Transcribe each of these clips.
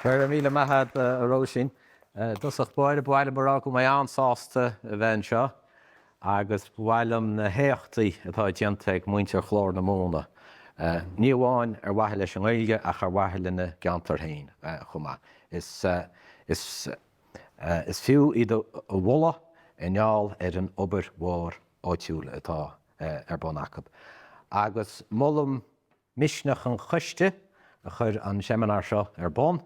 Fer míle maithad a Róisín. Dusach bhile marrá go mé ansásta a bhein seo, agus bhhailm na héachtaí atá déanta ag muintear chlár na móna. Ní bháin ar waithe leis an Gaeilge ach ar waithe lena geantar hain chumá. Is fiú iad a bhla i ngeall ar an obair mhór áitiúil atá ar bon acab. Agus mollam misneach an chuiste a chur an seminar seo ar bon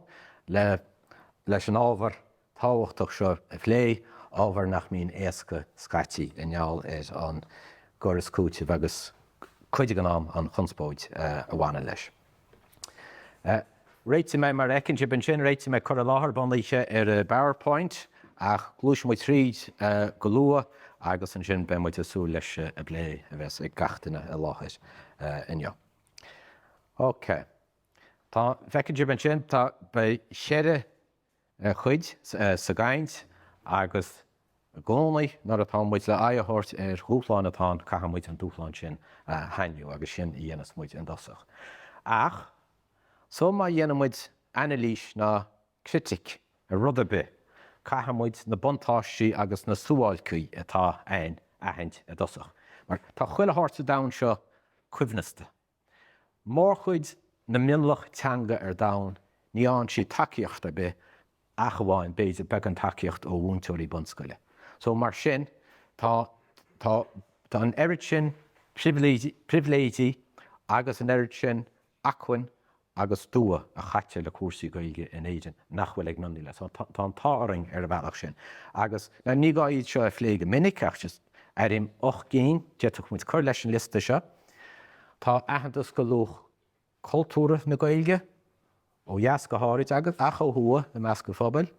leis an ábhar táhachtach seo a phlé ábhar nach mín éasca scatí i ngeall ar an goras cúte agus chuide an am an chunspóid a bhaine leis. Réiti mé mar ecinse ben sin réiti mé chur a láthair bonlaise ar a PowerPoint ach glúis muid tríd go lua agus an sin ben muid asú leis a blé a bheits ag gatainna a láthir inneo. OK. Tá fecinse ben sin tá ba seire chuid sa gaint agus gcónaí nar atá muid le aitheirt ar thuúpláin atá caithear muid an dúpláin sin hainniú agus sin i dhéanamh muid an dosach. Ach, so má dhéanam muid analís na critic a rud a bit, caithear muid na buntáistí agus na súáilcaí atá ahaint a dosach. Mar tá chuile háirta dain seo cuimhneasta. Mór chuid na Mhic Teanga ar dain, ní an si takeíocht a bit ach bháin béidir beag an takeíocht ó bhuantóirí bunscoile. So mar sin, tá an éirid sin priviléidí agus an éirid sin achain agus dua a chaite le cuasaí Gaeilge in Éirinn nach bhfuil ag nonnaí le. Tá an táring ar a bhealach sin. Agus na ní gá iad seo a phléige minic achtas ar im 8 géin, deach muid chur leis an lista seo. Tá aitheantas go luach cultúra na Gaeilge ó dheas go háirid agus ach ó thua na meas go Phobail.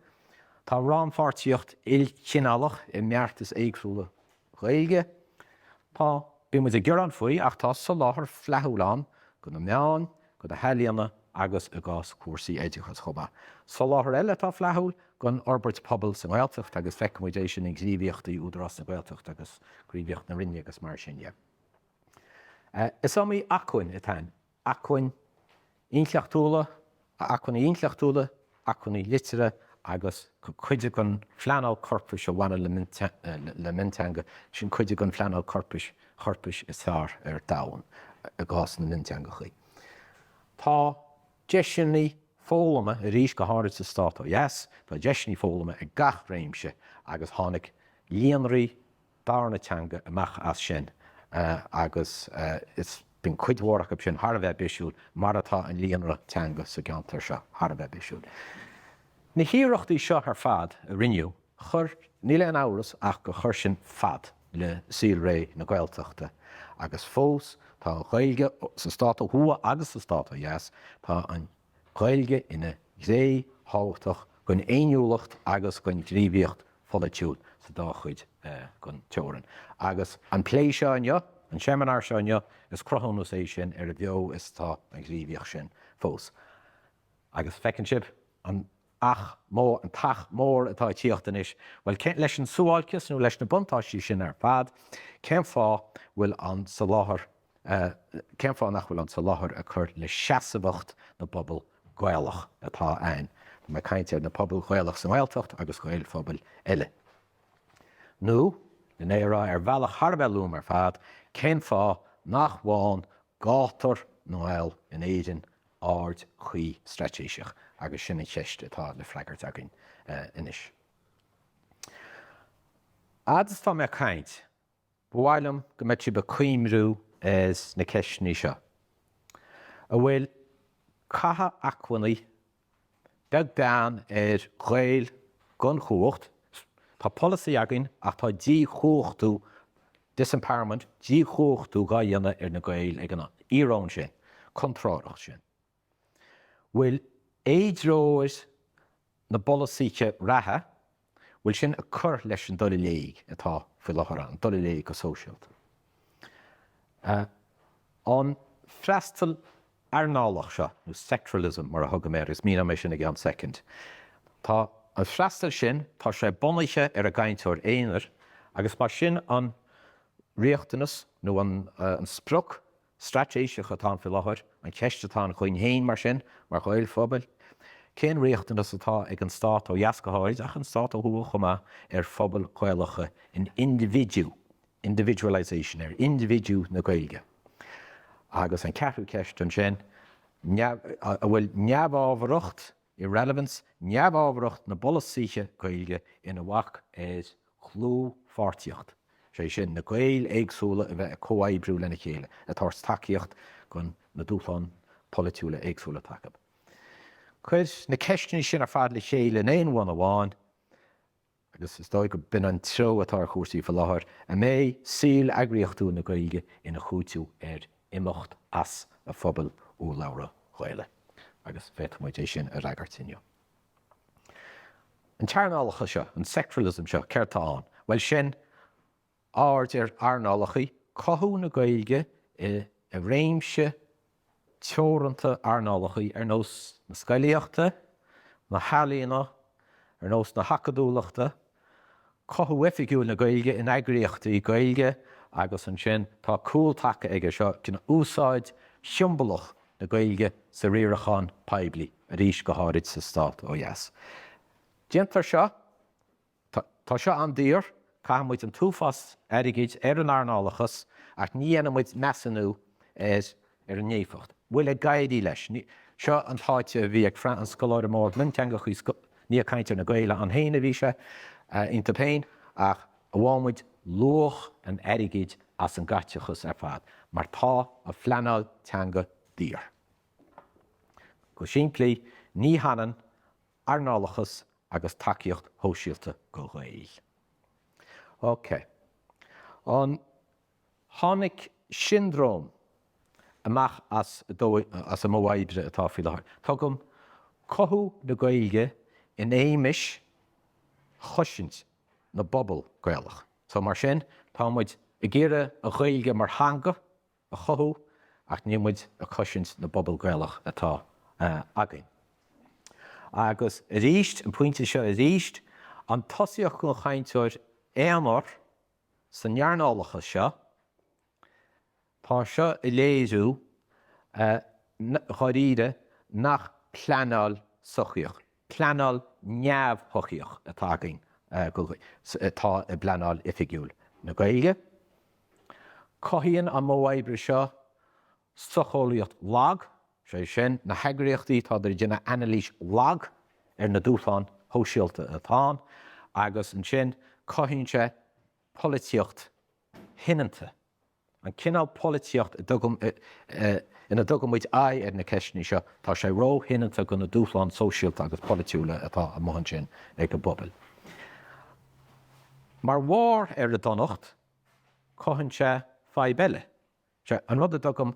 Tá ránpháirtíocht ilchinálach i meartas éagsúla Gaeilge. Tá bí muid a gcuir an faoi ach tá sa láthair fleithúláin go na meáin, go na healaíonna agus a gás cuasaí éideachas chomá. Sa láthair eile tá fleithúil gon orbairt pobal sa Gaeltacht agus feicimidéis sin ag gríomhaíochtaí údarás na Gaeltacht agus gríomhaíocht na rinne agus mar sin. Is amí achain itain. Achain ionchleachtúla a achain ionchleachtúla, achain litere agus chuide gon Pleanáil corpais ó bhaine le Teanga sin chuide gon Pleanáil corpais is fearr ar domhan a gás na Teanga chuí. Tá deisinaí fólama a rís go háirid sa stát ó dheas, tá deisinaí fólama a gach réimse agus tháinig líonraí darna Teanga amach as sin agus is bin cuidhórach ab sin har bheith bisisiúil mar atá an líonra Teanga sa geantar seo har bheith bisisiúil. Na híireachtaí seo ar fad a rinneú chur ní le an áras ach go chur sin fad le síl ré na Gaeltachta agus fós tá an Gaeilge sa stát ó thua agus sa stát ó dheas tá an Gaeilge ina gré hábhachtach gon éonúlacht agus gon gríomhaíocht folitiúil sa dóchuid gon teorann. Agus an plé seo inneo, an seminar seo inneo is crothanús é sin ar a bheo is tá an gríomhaíocht sin fós. Agus feicinsib an ach mór an tach mór atá tíochtan is, well leis an súáilchas nó leis na buntáistí sin ar fad, cén fá bhfuil an sa láthair cén fá nach bhfuil an sa láthair a chur le seasamhacht na pobal Gaelach atá ain. Má cainte na pobal Gaelach sa Gaeltacht agus Gael Phobail eile. Nó, na néire ar bhealach tharbhealúm ar fad, cén fá nach bháin gátar Noel in Éirinn ard chuí stratéiseach agus sinna cheiste atá le freigart agin inis. Adas tá mé caint, bhhailm go mbeidh si ba cuimhrú is na ceisní seo. A bhfuil catha acmhainnaí beag bean ar Gael Conchúr, tá policy agin ach tá dí chuachtú disempowerment, dí chuachtú gá dhéanana ar na Gael ag an írón sin, contráireacht sin. Bhfuil éadróir na bolíocha ratha, bhfuil sin a chur leis an dallamullóg atá faoi láthair an dallamullóg go sóisialt. An freastal arnálach seo, nó sectoralism mar a thugam is mína mé sin ag an second. Tá an freastal sin tá sé bunaithe ar a gcainteoir éonar agus mar sin an riachtanas nó an spruch stratéiseach atá faoi láthair, an ceiste atá chuin héin mar sin, mar Gael Phobail, Cén riachtanas atá ag an stát ó dheascatháid ach an stát ó thuacha chuma Phobail Ghaeilge in individualisation, individu na Gaeilge. Agus an ceathrú ceist an sin, bhfuil neamhábhaireacht, irrelevance, neamhábhaireacht na bolasaoiche Gaeilge ina bhac is chlú fáirtíocht. Sé sin na Gaeil éagsúla a bheith comhaidbriú lena chéile, a thás takeíocht gon na dúchán politiúla éagsúla takeab. Cuid na ceistní sin ar fad le chéile in éon bhana bháin, agus is dóigh go bin an tro atá chósaí fa láthair, a mé síl eagraíochtú na Gaeilge ina chúitiú imeacht as a Phobail ó Labhra Ghaeile. Agus féit sin a ragartinniu. An tearnálacha seo, an sectoralism seo, ceirtáin, well sin áard arnálachaí, cothú na Gaeilge i réimse teoranta arnálachaí nós na scailíochta, na hálíona, nós na hacadúlachta, cothú oifigiúil na Gaeilge in eagraíochtaí Gaeilge, agus an sin tá cúltacha aige seo cinna úsáid siombalach na Gaeilge sa riarachán peibli a rís go háirid sa stát ó dheas. Dintar seo, tá seo an dír, caithmuid an túfas airigid an arnálachas ach ní anamid mesanú ar an néfacht. Bhfuil a gaiidí leis. Seo an táite bhí ag an scoláir mór Pleanáil Teanga ní a caiintear na Gaeile an héana bhí se inta péin ach a bhhamuid luach an airigid as an gaiteachas ar fad, mar tá a Pleanáil Teanga dír. Go siimplí ní hanan arnálachas agus takeíocht hóisialta go Gaeil. OK. An tháinig syndróm amach as a mhaidre atá faoi láthair. Tá gom cothú na Gaeilge in éimis chosaint na bobal Gaeilge. So mar sin, támuid i gcéire a Gaeilge mar hanga a chothú ach nímuid a chosaint na bobal Gaeilge atá againn. Agus a ríist, an pointe seo a ríist, an tosaíoch go chainteoir éamar san nearnálacha seo, tá seo i léirú choiríre nach pleanáil sochaíoch, pleanáil neamhthochaíoch atá againn tá i pleanáil oifigiúil na Gaeilge. Cothíonn an mhóibre seo socholaíocht lag, sé sin na heagraíochtaí tá idir dhéanamh analís lag na dúchán hóisialta atá, agus an sin coithíonn sé polítíocht hinanta. An cinál polítíocht ina dogamid ar na ceisní seo, tá sé ró hinanta go na dúchán sóisialta agus politiúla atá a maihan sin ag go bobail. Mar mhór ar a donacht, coithíonn sé Phobail. An rud a dogam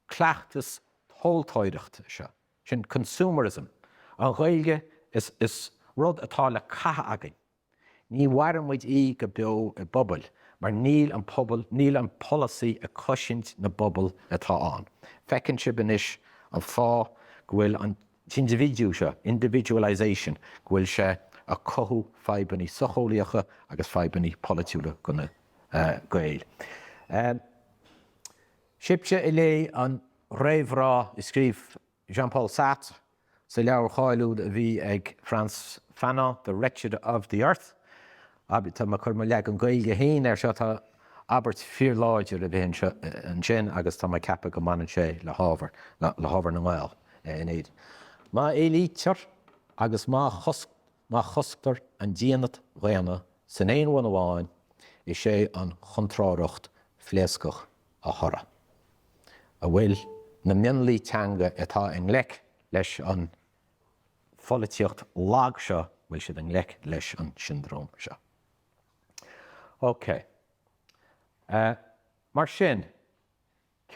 cleachtas thóiltáireacht seo, sin consumerism. An Gaeilge is rud atá le catha againn. Ní bhhairmuid go beo i bobail, mar níl an policy a cosaint na bobal atá an. Fecinn si banis an fá go bhfuil an individu seo, individualisation, go bhfuil sé a cothú feidhmí socholaíocha agus feidhmí politiúla go na Gaeil. Sibse i lé an réimhrá i scríb Jean-Paul Sartre sa leabhar cháiliúd a bhí ag Frantz Fanon, The Wretched of the Earth. Tá mar chuir mar leag an Gaeilge héin ar seo tá Albert Fíorláidir a bhíonn an sin agus tá mai ceappa go manan sé le hábhar na nGael in éiad. Má élítear agus má chostar an díanad réana san éon bhana bháin is sé an chontráireacht phléascach a thora. A bhfuil na Pleanáil Teanga atá an Ghlac leis an folitiíocht lag seo, bhfuil siad an Ghlac leis an syndróm seo. OK. Mar sin,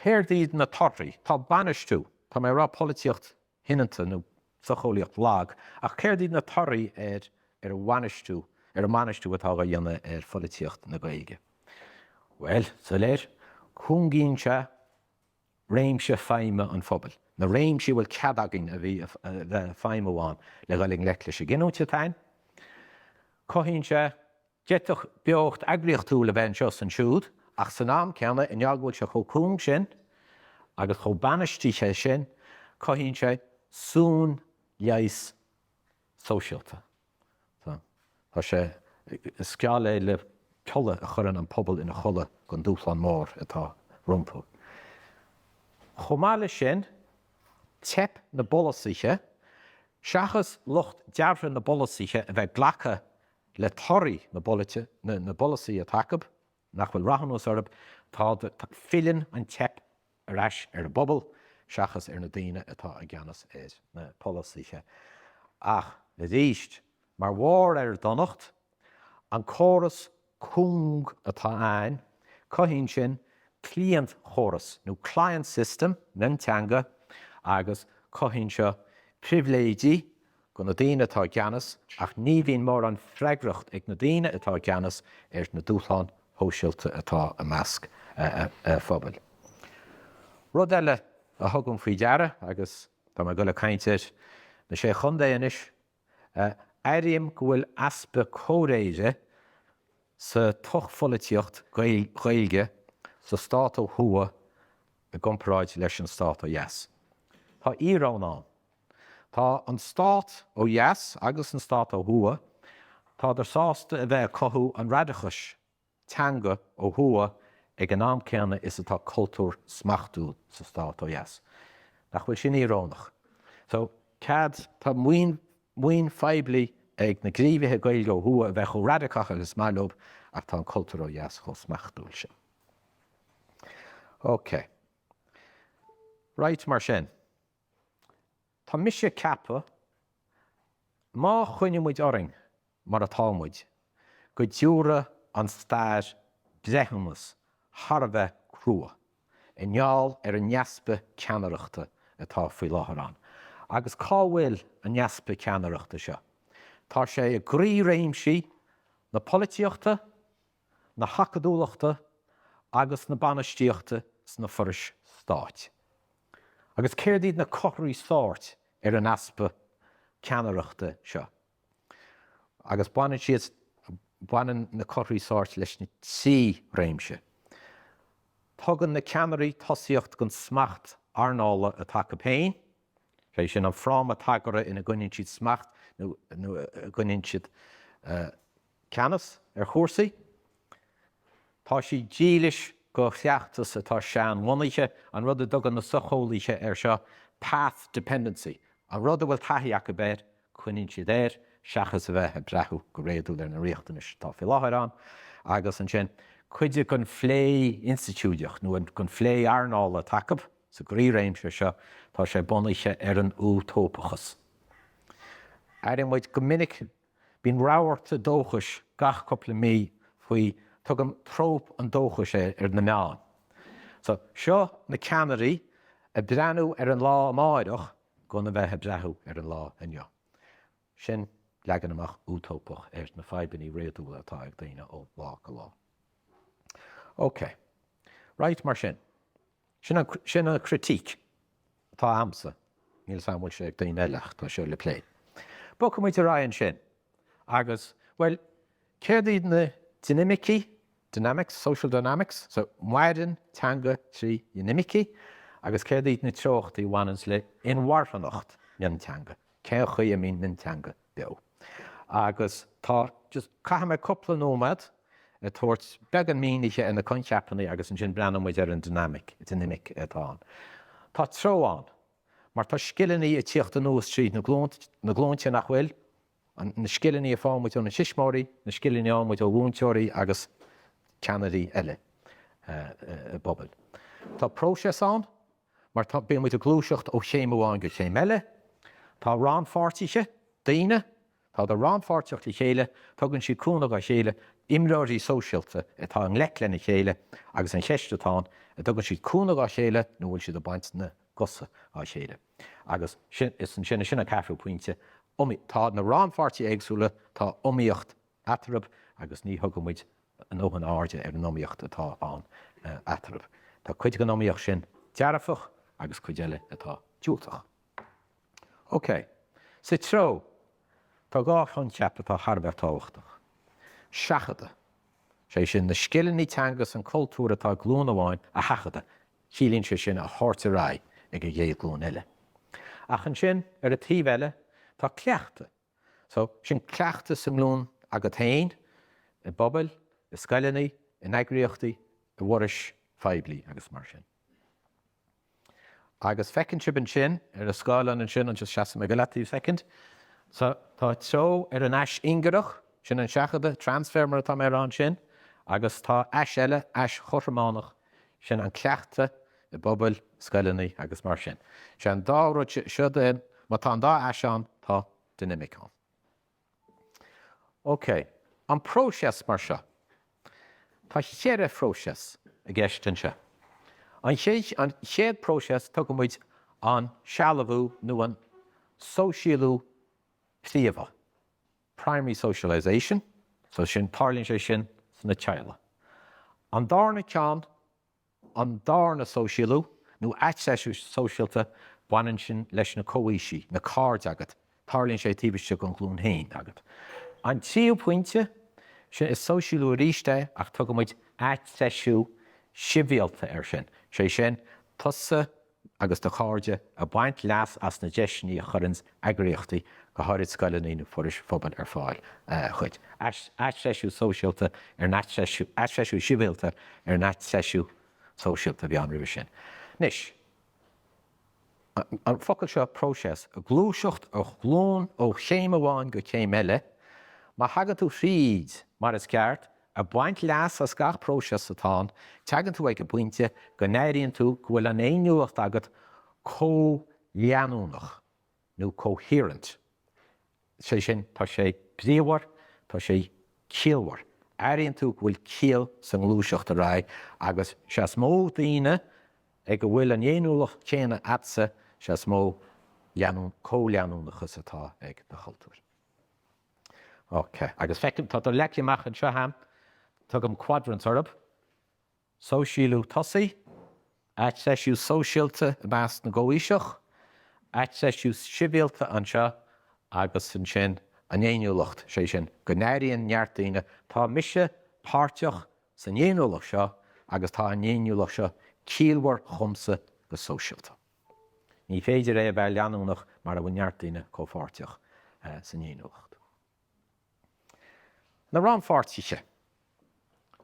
céirdíad na torraí, tá banistú, tá mé rá politiíocht hinanta nó socholaíocht lag, ach céirdíad na torraí ar a bhanistú, ar a manistú atá go dhéanamh ar folitiíocht na Gaeilge. Well, sa léir, cúngíonn se réimse feime an Phobail. Na réimse bhfuil cead againn a bhí feime bháin le gael Ghlac leis a gcinúte tain. Coithíonn se deitach beocht eagraíochtú le bheith seo san siúd, ach san am ceanna in neaghfuil se chomh sin, agus chomh banistí sé sin, coithíonn sé sún leis sóisialta. Tá sé sceáil é le chola a churann an pobl ina chola gon dúshlán mór atá rumpu. Chomáile sin, teip na bolasaithe, seachas lucht deabhra na bolasaithe a bheith ghlacha le toirí na bolasaí a takeab, nach bhfuil rathanús orb, tá fillin an teip arás ar a bobal, seachas ar na daoine atá a gceannas éis na bolasaithe. Ach, le díist, mar mhór ar donnacht, an córas cúng atá ain, coithín sin client chóras, nó client system, nGael-Teanga, agus coithín seo priviléidí go na daoine atá gceannas, ach ní bhíonn mór an freagracht ag na daoine atá gceannas ar na dúshlán hóisialta atá a measc Phobail. Rud eile a thugam faoi deara, agus tá me go le caintear na sé chundé inis, Éirinn go bhfuil aspa córéide sa tuchfolitiacht Gaeilge sa stát ó thua a gcomparáid leis an stát ó dheas. Tá írónán. Tá an stát ó dheas agus an stát ó thua, tá ar sásta a bheith cothú an radachais teanga ó thua ag an am céanna is atá cultúr smachtúil sa stát ó dheas. Nach bhfuil sin írónach. So, cad tá muoin feibli ag na gríomhaithe Gaeilge ó thua a bheith cho radachach agus mailob ach tá an cultúr ó dheas cho smachtúil sin. OK. Right mar sin. Tá mise cappa má chuine muid oring mar a támuid go dúra an stáir breithiúnas thar a bheith crua i ngeall ar an neaspa ceannaireachta atá faoi láthair an. Agus cá bhfuil an neaspa ceannaireachta seo. Tá sé a grí réimsí na polítíochta, na hacadúlachta agus na banistíochta sna forais stáit. Agus céirdíad na chothraí sáirt ar an aspa ceannaireachta seo. Agus baineann siad baineann na chothraí sáirt leis na tí réimse. Tugann na ceannairí tosaíocht gon smacht arnála a take péin, sé sin an frám a tagara ina gcoinneann siad smacht nó gcoinneann siad ceannas ar chósaí. Tá sí dílis go cheachtas atá sean mhonaiche an rud a dogan na sochólaithe ar seo path dependency. An rud a bhfuil taithí acu béir chuineann siad éir seachas a bheith a brethú go réadúil ar na riachtanis tá faoi láthair an, agus an sin chuide gon phlé institiúideach nó gon phlé arnála takeab sa grí réimse seo tá sé bunaiche ar an útópachas. Éirinn muid go minic bíonn rábharta dóchais gach coppla mí faoi tugam tróp an dóchais ar na meáin. So seo na ceannairí a breanú ar an lá máideach gona bheith a brethú ar an lá inniu. Sin legan amach útópach ar na feidbinní réadúil atá ag daoine ó lá go lá. OK. Right mar sin. Sin a critíc tá amsa. Níl sam bhfuil sé ag daoine eileach tá seo le plé. Bocha muid a ryan sin. Agus, well, céirdíad na dynamics, social dynamics, so Éirinn Teanga trí dynamici, agus céirdíad na teochtaí bhainans le inmharthanacht nGael-Teanga. Cé chuí a mín nGael-Teanga beo. Agus tá just caithim coppla nómad a tuairt beag an míniche in na conceapannaí agus an sin breanam muid ar an dynamic atá an. Tá tróán, mar tá scileannaí a tíocht an nuas tríd na glónte nach bhfuil, na scileannaí a fáin muid ó na sismóirí, na scileannaí an muid ó bhúnteoirí agus ceannairí eile bobbal. Tá próses an, mar tá bíonn muid a glúiseacht ó chéimháin go chéim eile, tá ránfáirtíise, daoine, tá do ránfáirteocht i chéile, tugann siad cúnach a chéile, imreoirí sóisialta atá an leclen i chéile agus an cheistetáin a tugann siad cúnach a chéile nó bhfuil siad a baint na gosa a chéile. Agus is an sinna caithfú pointe, tá na ránfáirtí éagsúla tá omíocht atarab agus ní thugam muid an óhan áirde ar an omíocht atá an atarab. Tá chuid an omíocht sin dearafach agus chuid eile atá dúilteach. OK. Sa treo, tá gá chun ceap atá tharbh táhachtach. Seachada. Sé sin na scileannaí teangas an cultúr atá glún amháin a hachada. Chiallaíonn sé sin a thorta rá ag a dhéad glún eile. Ach an sin ar a tíomh eile tá cleachta. So, sin cleachta sa mlún agat hain, I Phobail, I Scailíní, I neagraíochtaí, I bhuairis Phobail agus mar sin. Agus fecinn sibh sin, a scáileán an sin, an just seasamh me go leataí fecinn. So, tá tro an ais ingearach, sin an seachada, transfer mar atá mé an sin, agus tá ais eile, ais chorramánach, sin an cleachta, I Phobail, Scailíní agus mar sin. Sin dá rud siúdain, má tá dá ais an, tá dynamic an. OK, an próses mar seo. Tá chéad próses a gceist se. An chéad próses tugadh muid an sealamhú nó an sóisialú phríomha. Primary socialisation, so sin tarlíonn sé sin na teile. An darna ceann, an darna sóisialú nó aitseisiú sóisialta baineann sin leis na cóisí, na cáird agat. Tarlíonn sé tíbiste go clún hain agat. An tíú pointe sin is sóisialú ríiste ach tugadh muid aitseisiú sibhialta sin. Sé sin tusa agus do cháirde a baint leas as na deisní a churins eagraíochtaí go háirid Scailíní nó fuairis Phobail fáil chuid. Aitseisiú sóisialta aitseisiú sibhialta aitseisiú sóisialta bhí an rih sin. Nis, an focail seo próses a glúiseacht ó chlún ó chéim amháin go chéim eile, má hagann tú tríd mar is ceart, a baint leas as gach próses atá, teagann tú ag go buinte go néiríonn tú go bhfuil an éonúacht agat cóleanúnach nó coherent. Sé sin tá sé bríomhar, tá sé cíalhar. Éiríonn tú go bhfuil cíal san glúiseacht a rá agus seas mó daoine ag go bhfuil an éonúlacht chéanna atsa seas mó cóleanúnachas atá ag do chultúr. OK, agus fecinn tá do leiciamach an seo ham, tugam quadrant orb, sóisialú tosaí, aitseisiú sóisialta a meas na ggóiseach, aitseisiú sibhialta an seo agus an sin an éonúlacht sé sin go néiríonn neartaíine tá mise páirteach san éonúlacht seo agus tá an éonúlacht seo cíalhar chumsa go sóisialta. Ní féidir é a bheith leanúnach mar a bhain neartaíine cópháirteach san éonúlacht. Na rán fáirtíise.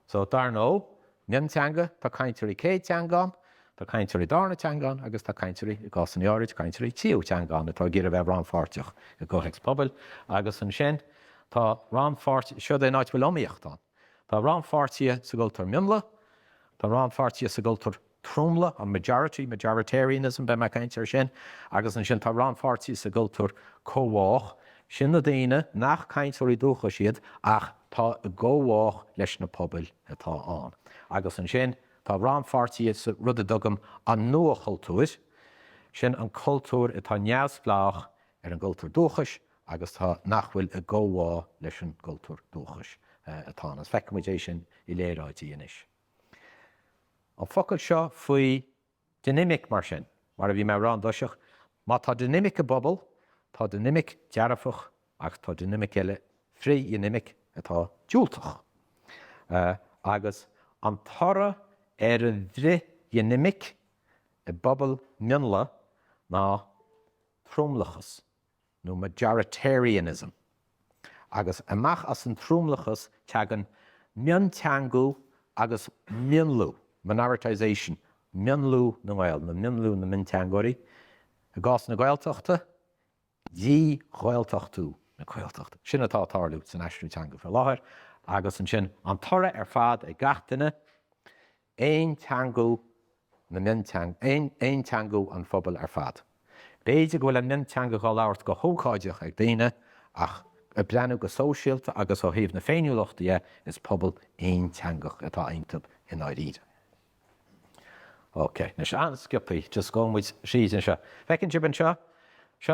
So dar nó, Mhic Teanga, tá cainteoirí céad teangán, tá cainteoirí darna teangán, agus tá cainteoirí i gcás an áirid, cainteoirí tíú teangán, atá gur a bheith rán fáirteach i gcóthaic Phobail, agus an sin, tá rán fáirtíí, seo é náid bhfuil omíochtán. Tá rán fáirtíí sa gcultúr mionla, tá rán fáirtíí sa gcultúr trúmla, an majoritarianism be me cainteoir sin, agus an sin tá rán fáirtíí sa gcultúr cómhách, sin na daoine nach cainteoirí dócha siad ach tá i ggómhách leis na Phobail atá an. Agus an sin tá rán fáirtíí sa rud a dugam an nua chultúir, sin an cultúr atá neamhsplách ar an gcultúr dóchais agus tá nachhfuil i ggómhách leis an gcultúr dóchais atá. As feicimid é sin I léiráidí inis. An focail seo faoi dynamic mar sin, mar a bhí me rán doiseach, má tá dynamic a Phobail, tá dynamic dearafach ach tá dynamic eile phrí-dynamic atá dúilteach. Agus an tara ar an bhrí-dynamic I Phobail mionla ná trúmlachas nó majoritarianism. Agus amach as an trúmlachas teagan Mhic Teanga agus mionlú, minoritization, mionlú na Gaeil, na mionlú na Mhic Teangairí, a gás na Gaeltachta, dí Gaeltachtú na Gaeltachta. Sin atá tarlú san Aisriú Teanga for láthir, agus an sin an tara ar fad ag gatainine, éon teangú na Mhic Teanga, éon teangú an Phobail ar fad. Béidir go bhfuil an Mhic Teanga gá labhairt go hócáideach ag daoine ach a breanú go sóisialta agus ó thaobh na féiniúlachtaí is Phobail éon teangach atá aimtab in áiríide. OK, na se an scipaí, just go muid síos in seo. Fecinn sibh an seo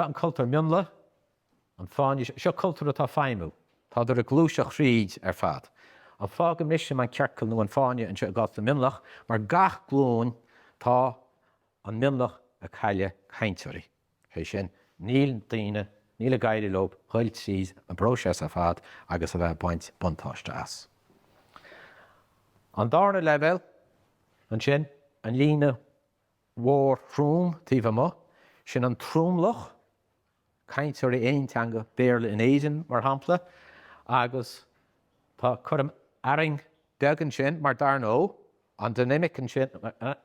an cultúr mionla, an fáinne seo cultúr atá feimú. Tá idir a glúiseach tríd ar fad. An fágam níos sem an cearcail nó an fáinne an seo gás na mionlach, mar gach glún tá an mionlach a chaile cainteoirí. Sé sin níl daoine, níl a Gaeilge chuil síos an próses a fad agus a bheith baint buntáiste as. An darna leibhéil, an sin, an líne mhór trúm tíomh mo, sin an trúmlach caiinteoir éin teanga béarla in Éirinn mar hampla, agus tá chum airing degan sin mar darnó, an dynamic sin,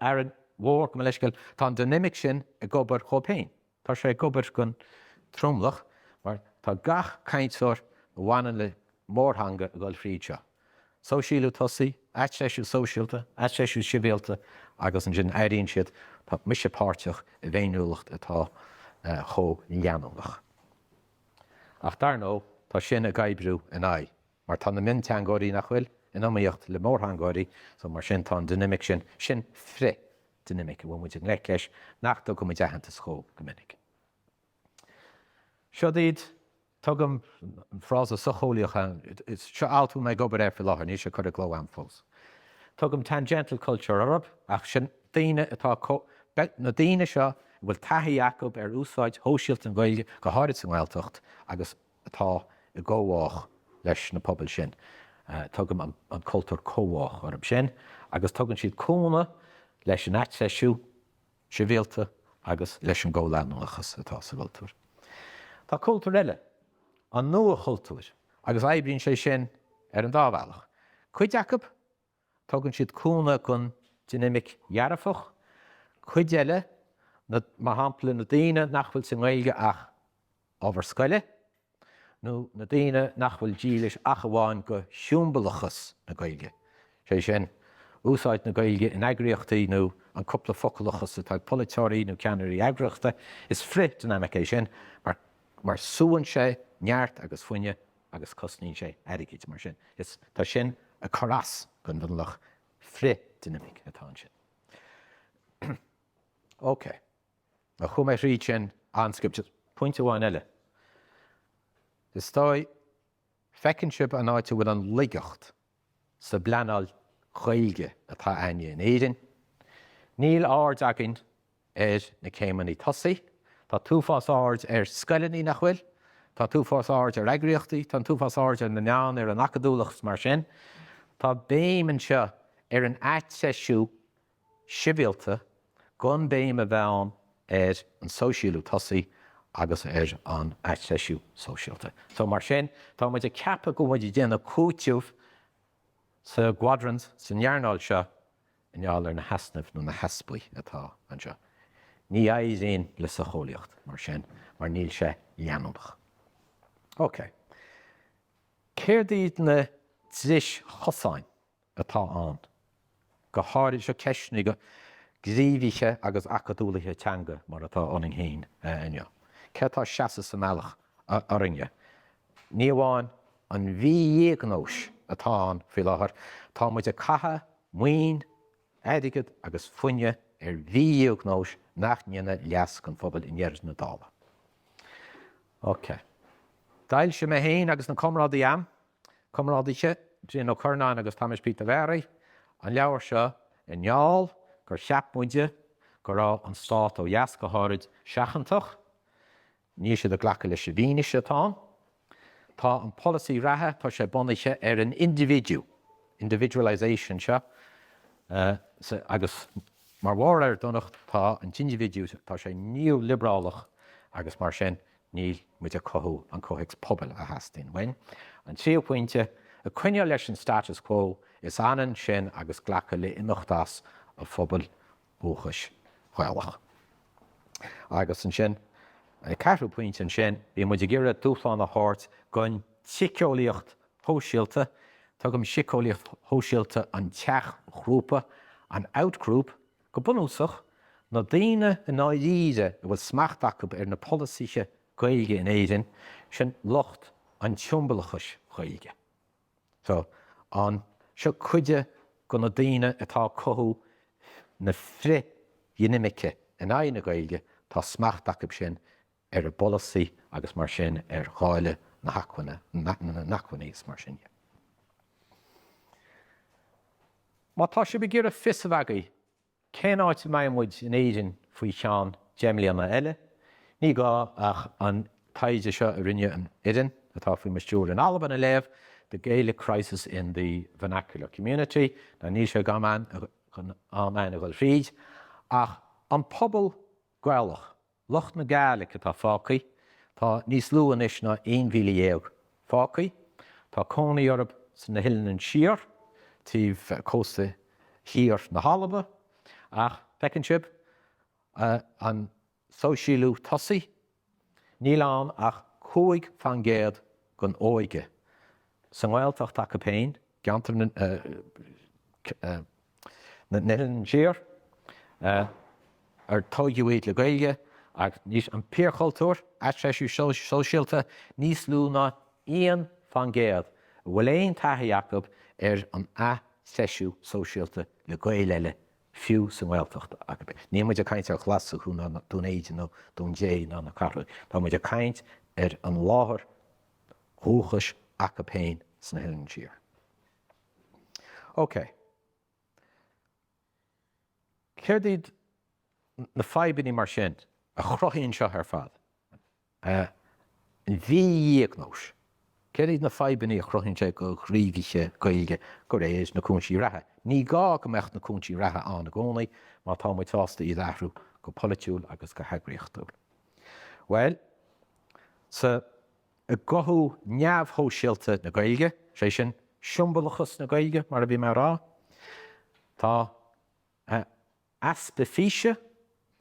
airing mhór go leiscail, tá an dynamic sin a gobar chopéin. Tá sé gobar gon tromlach, mar tá gach caiinteoir bhhanan le mórthanga a gáil fríd seo. Sóisialú tosaí, aitseisiú sóisialta, aitseisiú sibhialta, agus an sin éiríonn siad tá mise páirteach a bhéiniúlacht atá cho leanúlach. Ach darnó tá sin a gaibrú in aghaidh, mar tá na min teangóirí nach bhfuil in amaíocht le mórthangóirí, so mar sin tá an dynamic sin fré dynamic bhfuil muid an ghlaic leis nach do go muid aitheanta schó go minic. Seo iad tugam an frása sochóíocha, is seo altú mé gobar ar fi láthair, ní sé chur a gló am fós. Tugam tangential culture Arab, ach sin daoine atá na daoine seo bhfuil taithí Jacob ar úsáid hóisialt an Gaeilge go háirid san Ghaeltacht agus atá i ggóháach leis na pobl sin. Tugam an cultúr cóháach orm sin, agus tugann siad cúna leis an aitseisiú sibhialta agus leis an ggóleanúlachas atá sa cultúr. Tá cultúr eile, an nua cultúr, agus éibrionn sé sin ar an dábhealach. Cuid Jacob, tugann siad cúna gon dynamic jarafach, cuid eile mar hampla na daoine nach bhfuil san Gaeilge ach ábhar scoile, nó na daoine nach bhfuil dílis ach amháin go siúmbalachas na Gaeilge. Sé sin úsáid na Gaeilge in eagraíochtaí nó an cúpla focalachas atá polaitéirí nó ceannairí eagraíochta is frith dynamic é sin, mar súann sé neart agus foinne agus cosnaíonn sé airigid mar sin. Tá sin a choras gon bhunlach frith dynamic atá sin. OK. Na chumé ríd sin anscript pointe bháin eile. Is dói fecinn sib an áite bhfuil an ligeacht sa Pleanáil Gaeilge atá aine in Éirinn. Níl ard agin na céimeannaí tosaí, tá túfás ard ar scoileannaí nach bhfuil, tá túfás ard ar eagraíochtaí, tá túfás ard ar na neán ar an acadúlachs mar sin. Tá béim anseo ar an aitseisiú sibhialta gon béim a bheann ar an sóisialú tosaí agus ar an aitseisiú sóisialta. So mar sin, tá muid a ceapa go muid déanana cúitiúh sa gwadrant sa nearnáil seo in neall ar na hasnamh nó na haspaí atá anseo. Ní éiríonn le sa chóilíocht mar sin, mar níl sé leanúnach. OK. Céir iad na dtris chosáin atá an, go háirid seo ceisna go gríomhaiche agus acadúlaithe teanga mar atá oning hain inneo. Cétá seasa sa mealach arinne. Ní amháin an bhí dhéagnós atá an faoi láthair, tá muid a catha, muoin, éidigid agus fuinne ar bhí dhéagnós nach níana leas gon phobal in dhearr na dála. OK. Dail sé mé hain agus na comrádaí am, comrádaíche, Dríon ó Cornáin agus Thomas Peter Verey, an leabhar seo in ngeall gur seapmuide go rá an stát ó dheas go háirid seachantach, ní siad a ghlacha leis a bhíneise atá. Tá an policy rathe tá sé bunaithe ar an individualisation seo, agus mar mhór ar donnacht tá an individuú tá sé neoliberálach agus mar sin níl muid a cothú an cóthaics pobal a hastain wein. An trío pointe, a cuine leis an status quo is anan sin agus ghlacha le imeachtas a phobal bhuachais ghaelach. Agus an sin, a ceathrú pointe an sin, bhí muid a gcéire dúshlán a thabhairt gon sicceolaíocht hóisialta, tugam sicceolaíocht hóisialta an teach grúpa, an outgroup, go bunúsach na daoine in áidíide a bhfuil smacht acu ar na polaitíe Gaeilge in Éirinn sin locht an tiombalachas Gaeilge. So, an seo cuide go na daoine atá cothú na frith dynamice in aghaidh na Gaeilge tá smacht acu sin ar a bolasaí agus mar sin ar gháile na nachhuinéis mar sin. Má tá sé beagir a fis bhagaí, cén áit maimmuid in Éirinn faoi seán deimlíanna eile, ní gá ach an taide seo a rinne an Éirinn, atá faoi mistúr in Alban a léamh, the Gaelic crisis in the vernacular community, na ní sé gaman an a ghfuil fríd, ach an pobl Gaelach, locht na Gaeilge atá fácaí, Tá níos luúan is na 1,000 fácaí, tá cónaí orb san na hilleann siar, tíh cósta hir na Halba, ach fecinn sib an sóisialú tosaí, níl an ach 5 fangéad gon óige. San Ghaeltacht take péin, geantar na hilleann siar, ar tógiúid le Gaeilge, ag níos an píorchailteoir, atreisiú sóisialta, níos lú ná 1 fangéad. Bhfuil éon taithí Jacob ar an atreisiú sóisialta le Gaeilge eile fiú san Ghaeltacht. Ní muid a caint ar chlasú chun dún éide nó dún dé ná na Carraige. Tá muid a caint ar an láthair dóchais aca péin san na hilleann siar. OK. Céir díd na faibaní mar sin a chrothíonn seo ar fad. An bhí díagnós. Céir díd na faibaní a chrothíonn sé go chríomhaiche Gaeilge go réis na cúnsí ratha. Ní gá go mecht na cúnsí ratha an na gcónaí, má tá muid tásta iad ahrú go politiúil agus go heagraíochtúil. Well, sa a gothú neamhthóisialta na Gaeilge, sé sin siombalachas na Gaeilge mar a bhí mar rá, tá aspa físe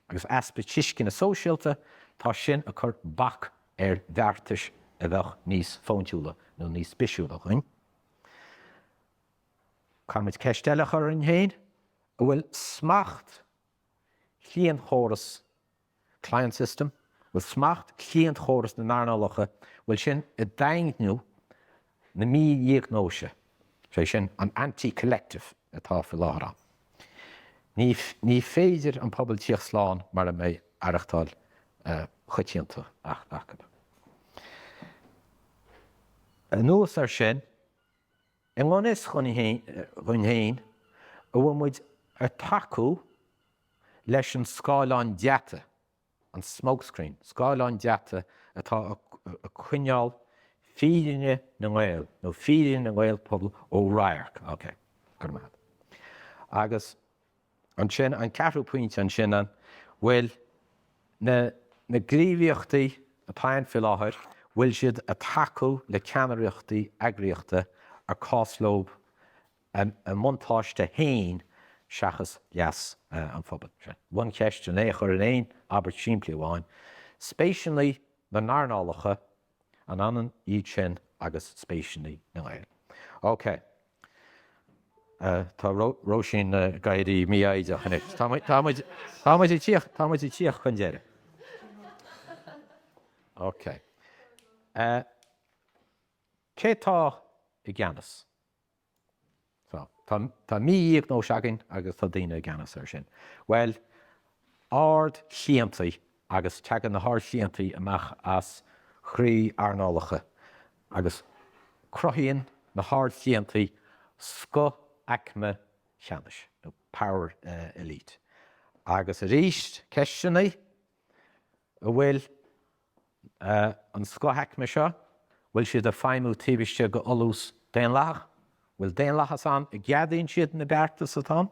agus aspa tiiscin na sóisialta, tá sin a chur bach ar bheartais a bheith níos fóintiúla nó níos bisisiúla chuin. Caimid ceistealach ar an chéad, a bhfuil smacht chlíon chóras client system, bhfuil smacht chlíon chóras na narnálacha, bhfuil sin a daingnú na mídíagnóise, sé sin an anti-collective atá fi láthra. Ní féidir an pobl tíoch sláán mar a mé aireachtáil chuitianta achab. Anuas ar sin, I ngón is chun héin, a bhfuil muid ar tacú leis an scáileán deata, an smokescreen, scáileán deata atá a chuineáil fídíine na Gael, nó fídíine na Gael pobl ó Rairc. OK, gur mad. Agus an sin, an ceathrú puinte an sin an, bhfuil na gríomhaíochtaí atá an fi láthair, bhfuil siad a tacú le ceannaireachtaí eagraíochta ar cáslób a montáiste hain seachas leas an phobal. Bhain ceist an é chur an éin aber siimplí bháin. Spéisiúnlaí na narnálacha an anan iad sin agus spéisiúnlaí na Gael. OK. Tá Róisín gaiirí míaide chuine. Tá muid i tíoch chun déire. OK. Cé tá I gceannas? Tá mííognó seagan agus tá daoine gceannas ar sin. Well, ard chiantaí agus teagan na thar chiantaí amach as chrí arnálacha agus crothaíonn na thar chiantaí sco acma cheannis, nó power elite. Agus a ríist ceisinaí a bhfuil an sco acma seo, bhfuil siad a feimú tíbiste go olús déan lech, bhfuil déan lechas an I gceadaíonn siad na beartas atá,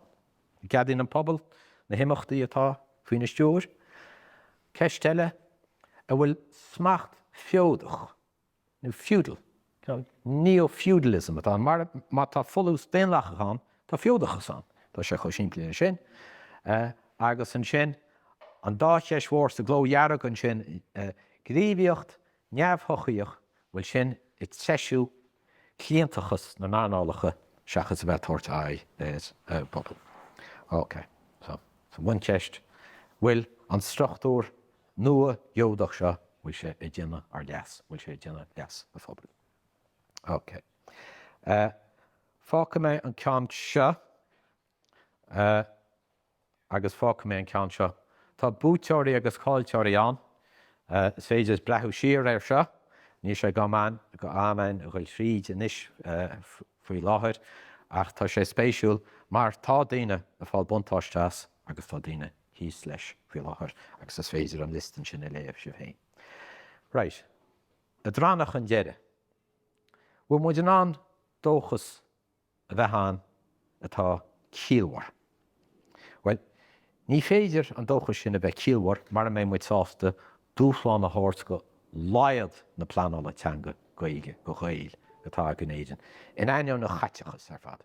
I gceadaíonn an pobl na himachtaí atá faoin na stúr. Ceisteile a bhfuil smacht feodach, nó feudal, neo-feudalism atá, mar tá folús déan lechas an, tá feodachas an, tá sé chu siimplí sin. Agus an sin, an dóchais mhór sa glóhearach an sin, gríomhaíocht, neamhthochaíoch, bhfuil sin I treisiú cliantachas na narnálacha seachas a bheith tuairt léis pobl. OK. So bhain ceist, bhfuil an struchtúr nua gheodach seo bhfuil sé I dtine ar leas, bhfuil sé I dtine leas a phobal. OK. Fáca mé an ceann seo, agus fáca mé an ceann seo. Tá búteoirí agus cáilteoirí an, is féidir is brethú siar ar seo, ní sé go amen a bhfuil tríd inis faoi láthair, ach tá sé spéisiúil mar tá daoine a fáil buntáisteas agus tá daoine híos leis faoi láthair, agus is féidir an listan sin I léamh sibh féin. Right. A dránach an deire. Bhfuil muid an an dóchas a bheith an atá cíalmhar. Well, ní féidir an dóchas sin a bheith cíalmhar mar a mé muid sásta dúsláán na háirt go laiad na Pleanáil Teanga Gaeilge go Ghail atá go Éirinn. In aine na chathaoir ar fad.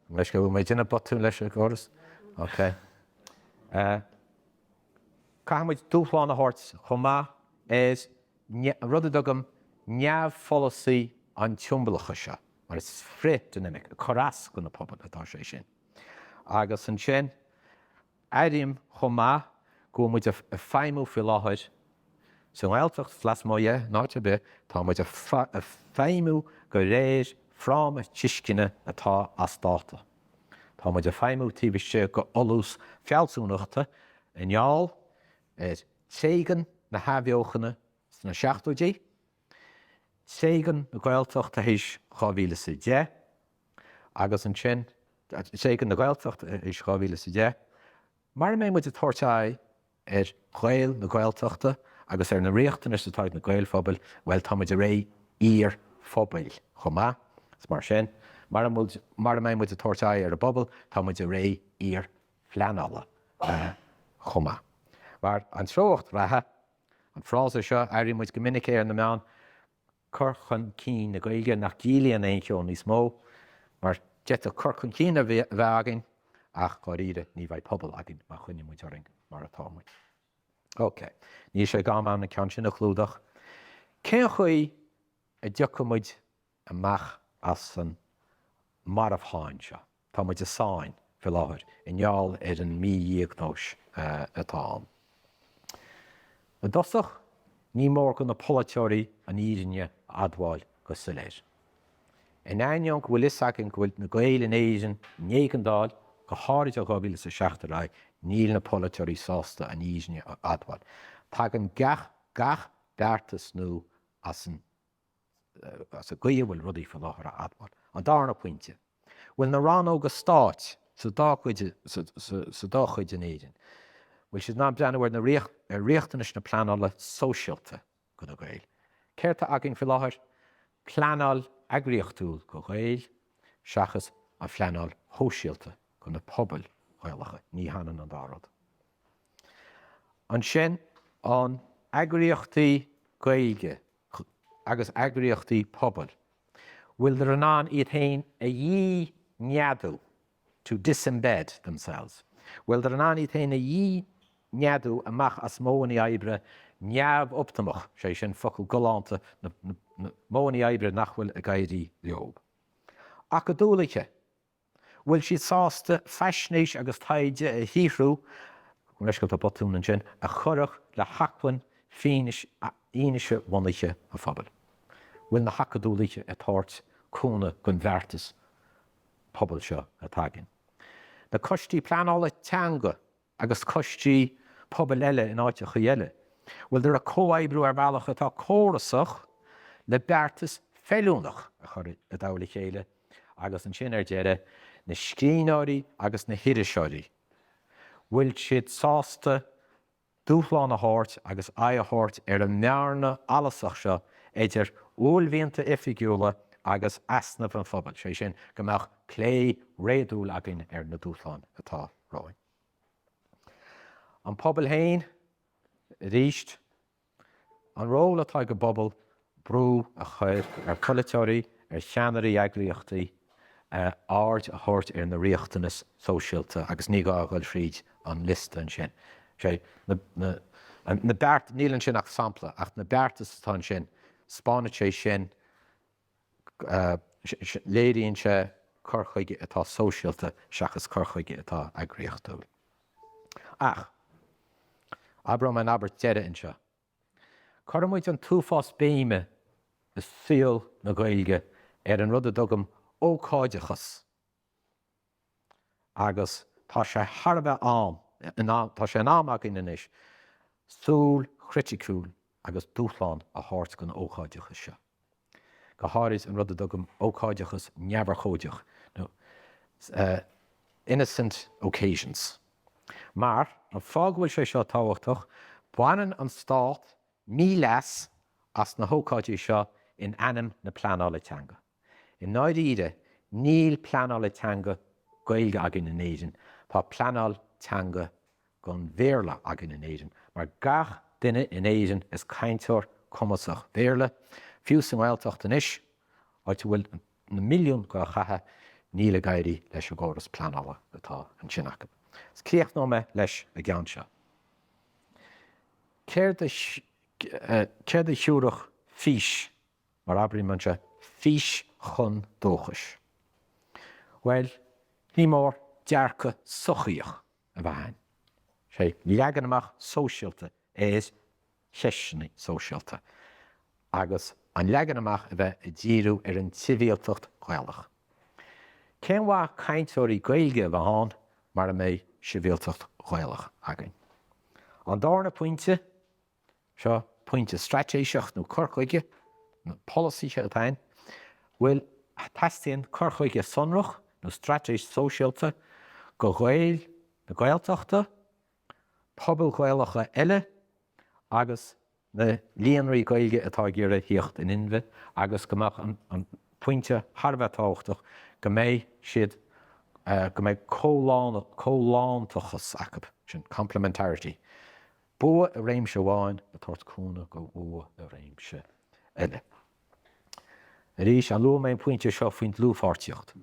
Leis go bhfuil méid duna botú leis a gcóras? OK. Caithmuid dúchláin a hort chomá is rud a dugam neamh folasaí an tiombalacha seo. Mar is frit dynamic, a choras go na pobl atá sé sin. Agus an sin, airim chomá go muid a feimú fi láthir. So Gaeltacht flas moie, náte be, tá muid a feimú go réir frám a tiiscine atá as dáta. Tá muid a feimú tíbiste go olús fealsúnachta in neall is tégan na habeochanna na 16 tégan na Gaeltacht a hís 2010 agus an sin tégan na Gaeltacht a hís 2010 mar mé muid a tuairteáid Ghail na Gaeltachta agus na riachtanas atáid na Gael Phobail well tá muid a ré ír Phobail chomá mar sin mar mé muid a tuairteáid a bobbal tá muid a ré ír Pleanáil chomá. Mar an trócht ratha an frása seo airí muid go minic na meán corchan cín na Gaeilge nach dílian éoncheón níos mó mar jet a corchan cín a bheagin ach choíre ní bhaid pobl agin mar chuine muid oring mar atá muid. OK. Ní sé gá am na cean sin a chlúdach. Cén chuí a deochamuid amach as an mar a bháin seo. Tá muid a sáin fi láthir i neall an mídhéagnóis atá an. Na dosach ní mór go na polaiteoirí an Éirinne adháil go sa leis. In aineong bhfuil is agin go bhfuil na Gael in Éirinn négandáil go háirid a 2016 níl na polaiteoirí sásta an Éirinne adháil. Tá an gach beartas nó as a gaoh bhfuil rudaí fa láthir a adháil. An darna pointe. Bhfuil na rán óga stáit sa dóchuid in Éirinn. Bhfuil siad ná breanhar na riachtanas na Pleanáil sóisialta go na Gael. Cérta agin fi láthir Pleanáil agriochtúil go Gael seachas a Pleanáil hóisialta go na pobl Ghaelacha ní hanan an dárad. An sin an agriochtaí Gaeilge agus agriochtaí pobl bhfuil ar an án iad hain a dhí neadú to disembed themselves. Bhfuil ar an án iad hain a dhí neadú amach as móí aibre neamh optamach sé sin focail golánta na móí aibre nachhfuil a gaiirí leog. Ach go dúlaiche, bhfuil siad sásta feisnéis agus taide a híhrú, leis go tá botún an sin, a chorach le hacuin fíneise bhonaiche a Phobail. Bhfuil na hacadúlaiche a táirt cúna gon bheartas pobl seo a tagin. Na costí Pleanáil Teanga agus costí pobl eile in áite chuile, bhfuil ar a cóhaibbrú ar bhealach atá córasach le beartas feilúnach a chuir a dabhla chéile agus an sin ar deire na scríóirí agus na hiiriseoirí. Bhfuil siad sásta dúchláin a háirt agus a háirt ar an mearna alasach seo idir úlmhíonta ifigiúla agus asnamh an Phobail sé sin go mbeadh clé réadúil agin ar na dúchláin atá ráin. An pobl hain ríist an ról atá go bobbal brú a chuir ar polaiteoirí ar cheannairí eagraíochtaí áirt a thuirt ar na riachtanas sóisialta agus ní gá ghfuil tríd an lista an sin. Sé na beart níl an sin ach sampla ach na beartas atá sin spáinne sé sin léiríonn sé corchaige atá sóisialta seachas corchaige atá eagraíochtúil. Ach Abram an aber deire in seo. Cormuid an túfás béime is síl na Gaeilge ar an rud a dugam ócáidechas. Agus tá sé Harbheith tá sé an am agin inis súl criticúil agus dúchláin a háirt gon ócáidechas seo. Go háirid an rud a dugam ócáidechas neamhar chóideach. Innocent occasions. Mar an fághfuil sé seo táhachtach baineann an stát míleas as na hócáidí seo in anam na Pleanáil Teanga. In náid ide níl Pleanáil Teanga Gaeilge agin in Éirinn, tá Pleanáil Teanga gon bhéarla agin in Éirinn, mar gach duine in Éirinn is chathaoir cumasach béarla, fiú san Ghaeltacht inis, áit bhfuil na milliún go chatha níl a gaiirí leis a ggóras pleanála atá an sin acu. Críoch nó me leis a gceann seo. Céir de siúrach fís, mar aibríonn man se fís chun dóchais. Well, ní mór dearcha sochaíoch a bheithain. sé leagan amach sóisialta éis cheisnaí sóisialta. Agus an leagan amach a bheith i ddíriú ar an tíbhéaltacht Ghaelach. Cén bhá cainteoirí Gaeilge a bheitán mar a mé sibhéaltacht Ghaelach againn. An dána pointe, seo pointe stratéiseach nó corchuige, nó policyse a tain, bhfuil taistíonn corchuige sonrach nó stratéis sóisialta go Ghaeil na Gaeltachta, pobl Ghaelacha eile, agus na líonraí Gaeilge atá ggéire hiocht in inmhe, agus gomach an pointe Harbheith go méid siad go méid cólántochas acab sin complementarity. Bua a réimse bháin a tart cúna go bua a réimse eile. Rís an luú méid pointe seo faoin dlúfáirtíocht.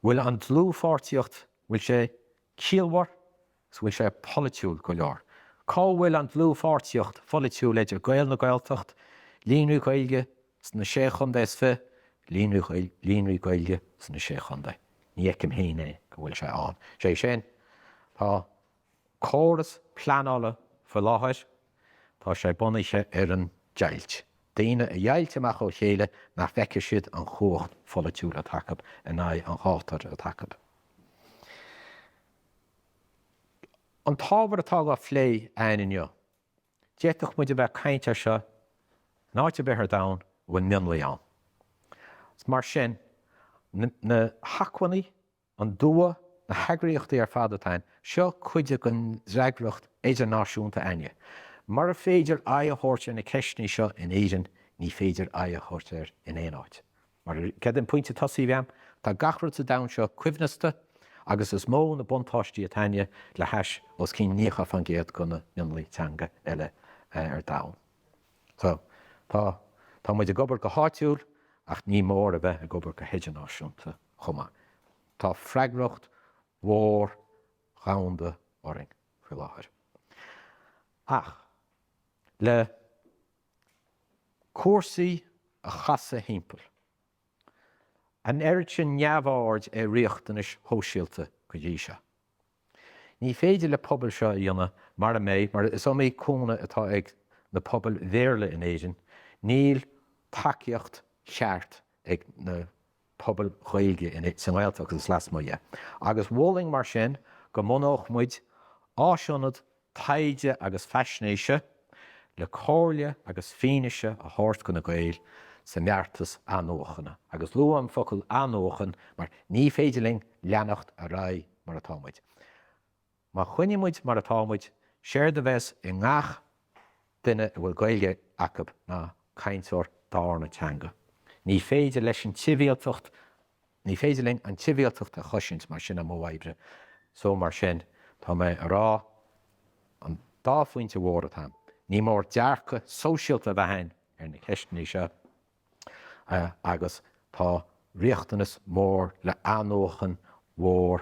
Bhfuil an dlúfáirtíocht bhfuil sé ciallmhar, bhfuil sé politiúil go leor. Cá bhfuil an dlúfáirtíocht politiúil idir Gaeil na Gaeltacht, líonraí Gaeilge sna sé chundaes fe, líonraí Gaeilge sna sé chundae. Ní eicim héine go bhfuil sé an. Sé sin, tá córas pleanála fa láthir, tá sé bunaise ar an deilt. Daoine a dheilte amach ó chéile nach feice siad an chócht folitiúil a tacab in aghaidh an chátar a tacab. An tábhar atá go phlé aininne, déiteach muid a bheith cainte seo, náite bethir dán bhfuil mionlaí an. Mar sin, na hacmhaí, an dua, na heagraíochtaí ar fad atain, seo chuide gon dreagracht idirnáisiúnta aine. Mar a féidir aghairte na ceisní seo in Éirinn, ní féidir aghairte in éonáid. Mar cead an pointe tosaí bheam, tá gachrat a dam seo cuimhnasta, agus is mó na buntáistí a taine le heis os cín níocha fan géad go na Pleanáil Teanga eile ar dam. Tá muid a gobar go háitiúil, ach ní mór a bheith a gobar go heidirnáisiúnta chuma. Tá freigracht, mhór, chaunda oring fi láthir. Ach, le cuasaí a chasa himpeall. An éireann sin neamhord é riochtanis hóisialta go dtí seo. Ní féidir le pobl seo dhéanamh mar a méid, mar is mé cúna atá ag na pobl bhéarla in Éirinn, níl takeíocht cheart ag na pobl Gaeilge in san Ghaeltacht agus lasmuide. Agus bhóling mar sin go monóch muid áisiúnad taide agus feisnéise le cóirle agus fineise a thabhairt go na Gaeil sa meartas anóchanna. Agus luam focail anóchan mar ní féidirling leannacht a raibh mar atá muid. Má chuine muid mar atá muid, séir de bheits i ngach duine bhfuil Gaeilge acab na cainteoir Pleanáil Teanga. Ní féidir leis an tíbhéaltacht, ní féidirling an tíbhéaltacht a choisint mar sin am mhaibre. So mar sin, tá mé rá an dá faointe mhór atá. Ní mór dearcha sóisialta bheithain ar na ceisní seo, agus tá riochtanas mór le anóchan mhór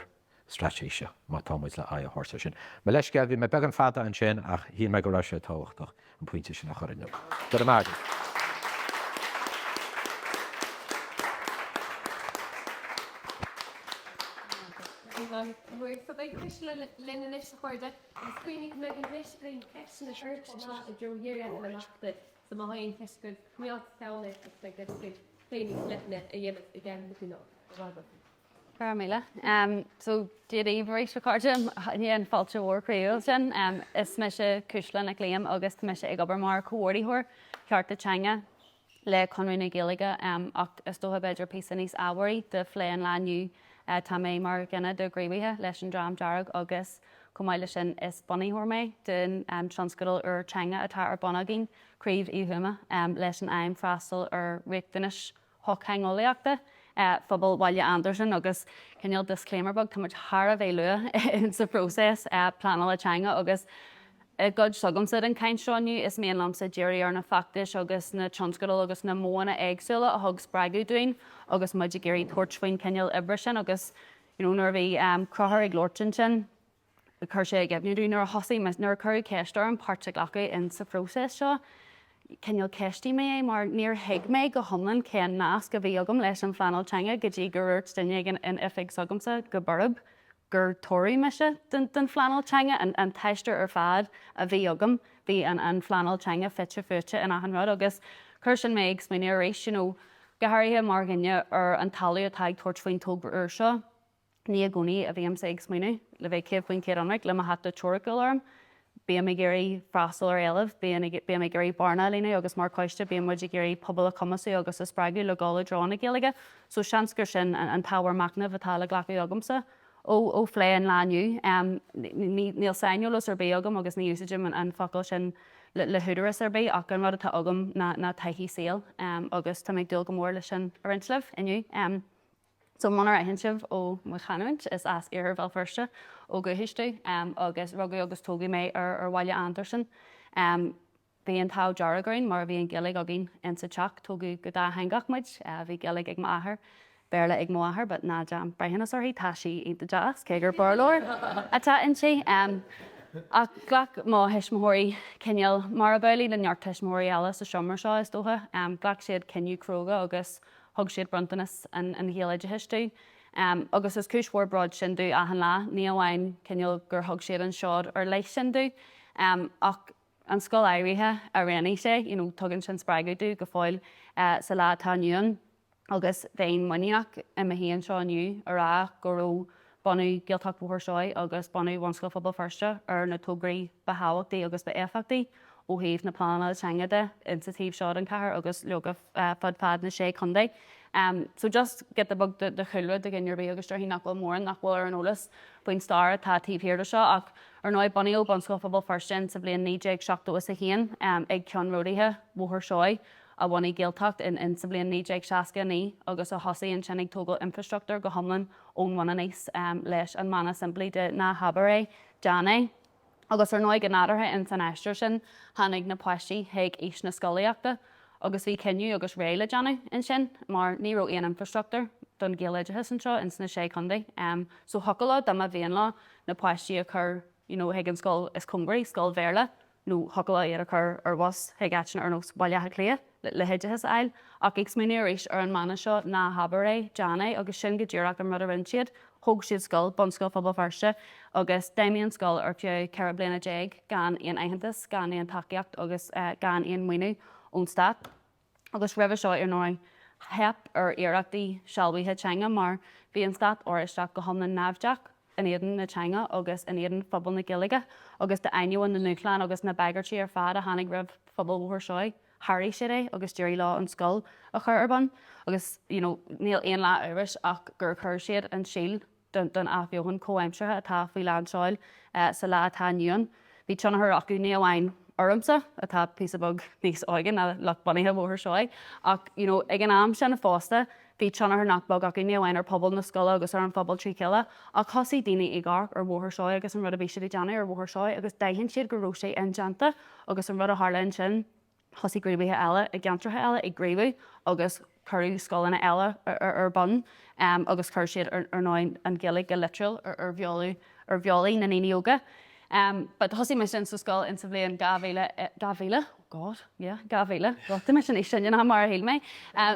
stratéise má tá muid le aghairte sin. Me leis geal bhí me beag an fada an sin ach hí me go raibh sé táhachtach an pointe sin a chorinne. Dar máide. We're Phobail Cuisle Nic Liam Cuisle Nic Liam na shirt na a dro here and the the mahain good we all tell it like that's good cleaning letting a year again you know Carmela. So did Avery Ricardo and Falcha War Creation is Misha Cuisle Nic Liam August Misha Egobermar Coordi Hor Carta Changa le Conwy na Gaeilge is do a better piece in his hour the Phleanáil new Tamé mar gannne de gréibithe leis an drám dearg agus cumáile sin is bunaí thuair den transcodal ar Teanga atá ar bonagin críomh íhuama leis an aim freastal ar riachtanis hochangolaíochta Phobail Bhaile Anderson agus cinneal disclaimer bug tá muid thar a bheith lua in sa process Pleanáil Teanga agus god sugamsa an caiin seáinniu is mion lamsa Jerry ar na factis agus na tionscail agus na móna éagsúla a thug spragu dúin agus muid géirí tuairt ceneal ibre sin agus nuair bhí crothair ag glórtin sin chur sé ggéibniú nuair a hosaí mes nuair chuir céistar an páirt Ghlaca in sa próses seo ceneal ceistí mé mar níor hiig mé go thomlan cén nás go bhí agam leis an Pleanáil Teanga go dtí gur duine in ifig sugamsa go burb gur tóirí meise den Pleanáil Teanga an teistear ar fad a bhí agam bhí an Pleanáil Teanga fitte fuite in ahanrád agus chuir sin mé ag smaoine éis gothairithe mar gine ar an talú atá ag tuairt faoin tógra uair seo ní a gcónaí a bhíam sa ag smaoine le bheith céad faoin céad anmhaig le hat a teoircail arm béim ag géirí freastal ar eileh béim ag géirí barna lína agus mar coiste béim muid ag géirí pobal a cumasú agus a spragu le gála drána Gaeilge so seansgur sin an power macna bhatá le Ghlaca agamsa ó phléin lániu níl sainiúlas ar bé agam agus ní úsaidim an focail sin le thuúdaras ar bé ach an rud atá agam na taithí síl agus tá ag dul go mór lei sin ar intlih inniu. So manar a hinsibh ó mechanúint is as ar bhil firste ó gohiistú agus rugaí agus tógaí mé ar bhaile Anderson. Bhí an tá dearagain mar bhí an Gaeilge agin in sa teach tógu go dá hangach muid bhí Gaeilge ag máthair béle ag máthair, but ná jam brehannas orthaí tá sí í de jazz cégur barlóir atá in sí. A Ghlac má heismóirí ceneal mar a bailí le neart heismóirí eile sa siomar seo is dótha Ghlac siad ceniu cróga agus thug siad brontanas an Gaeilge hiistú. Agus is cúismhór brad sin dú a an lá ní amháin ceneal gur thug siad an seád ar leith sin dú. Ach an scoil éirithe a réanaí sé, tugann sin spragu dú go fáil sa lá tá nuan agus bhéin muíach I híonn seo aniu ará go raibh bhuanú gialteach bhuair seoid agus bhuanú bhuanscoil Phobail firste ar na tógraí behabhachtaí agus be éfachtaí ó thaobh na Pleanáil Teanga de insatíobh seo an cethir agus leogah fad na sé chundaí. So just get the bug the chuile de gin bé agus hí nachhfuil mór nachhfuil ar an ólas buin star tá típéir seo ach ar náid buíil bhuanscoil Phobail firste sa blion 9 seachú a chéan ag ceann rudaithe bhuair seoid a bhainna géalteacht in sa blion 9 seaca ní agus a thosaí an sinnig tógal infrastructure go thomlan ón bhaina níos leis an mana siimplí de na habaré Jana. Agus ar náid gnádartha in san eistir sin tháinig na poisí héag ís na scoíochta agus bhí ceniu agus réile Jana in sin mar ní raibh aon infrastructure don Gaeilge an seo in sna sé chundaí. So thocaile dama bhíon lá na poisí a chur héag an scóil is cumgraí scóil bhéirle nó thocaile ar a chur ar was héag aitin ar nó bailthe clia le heideas eil ach ag smaoine éis ar an mana seo na habaré Jana agus sin go dtíreach an rud a rin siad thug siad scóil bhuanscoil Phobail firste agus daimíonn scóil ar fiú ceithre bliana déag gan aon aitheantas gan aon takeíocht agus gan aon muoinú ón stát. Agus roimh seo ar náid heap ar iarachtaí sealbhaithe Teanga mar bhí an stát áiristeach go thomna nabhdeach in éireann na Teanga agus in éireann Phobail na Gaeilge agus de ainneoin na Núchleán agus na beagartí ar fad a tháinig roimh Phobail bhuair seoid Harry sé é agus dúirí lá an scóil a chur arban agus níl aon lá áiris ach gur chur siad an síl don afheohann comhaimseartha atá faoi landseáil sa lá atá nuan. Bhí tionathir acu ní amháin ormsa atá písabug níos áigean a le bunaithe bhuair seoid ach ag an am sin na fásta bhí tionathir nachbog acu ní amháin ar pobal na scoile agus ar an Phobail trí ceile ach thosaí daoine i gcách ar bhuair seoid agus an rud a bhí siad i Jana ar bhuair seoid agus daithinn siad go raibh sé in Janta agus an rud a tharlainn sin thosaí gréimithe eile i gceantartha eile i gréimh agus chuirú scolanna eile ar bun agus chuir siad ar náid an Gaeilge go literal ar bheolaí na naíoga. But thosaí me sin sa scóil in sa bblion gabhéile Tá me sin é sin ha mar héil mé.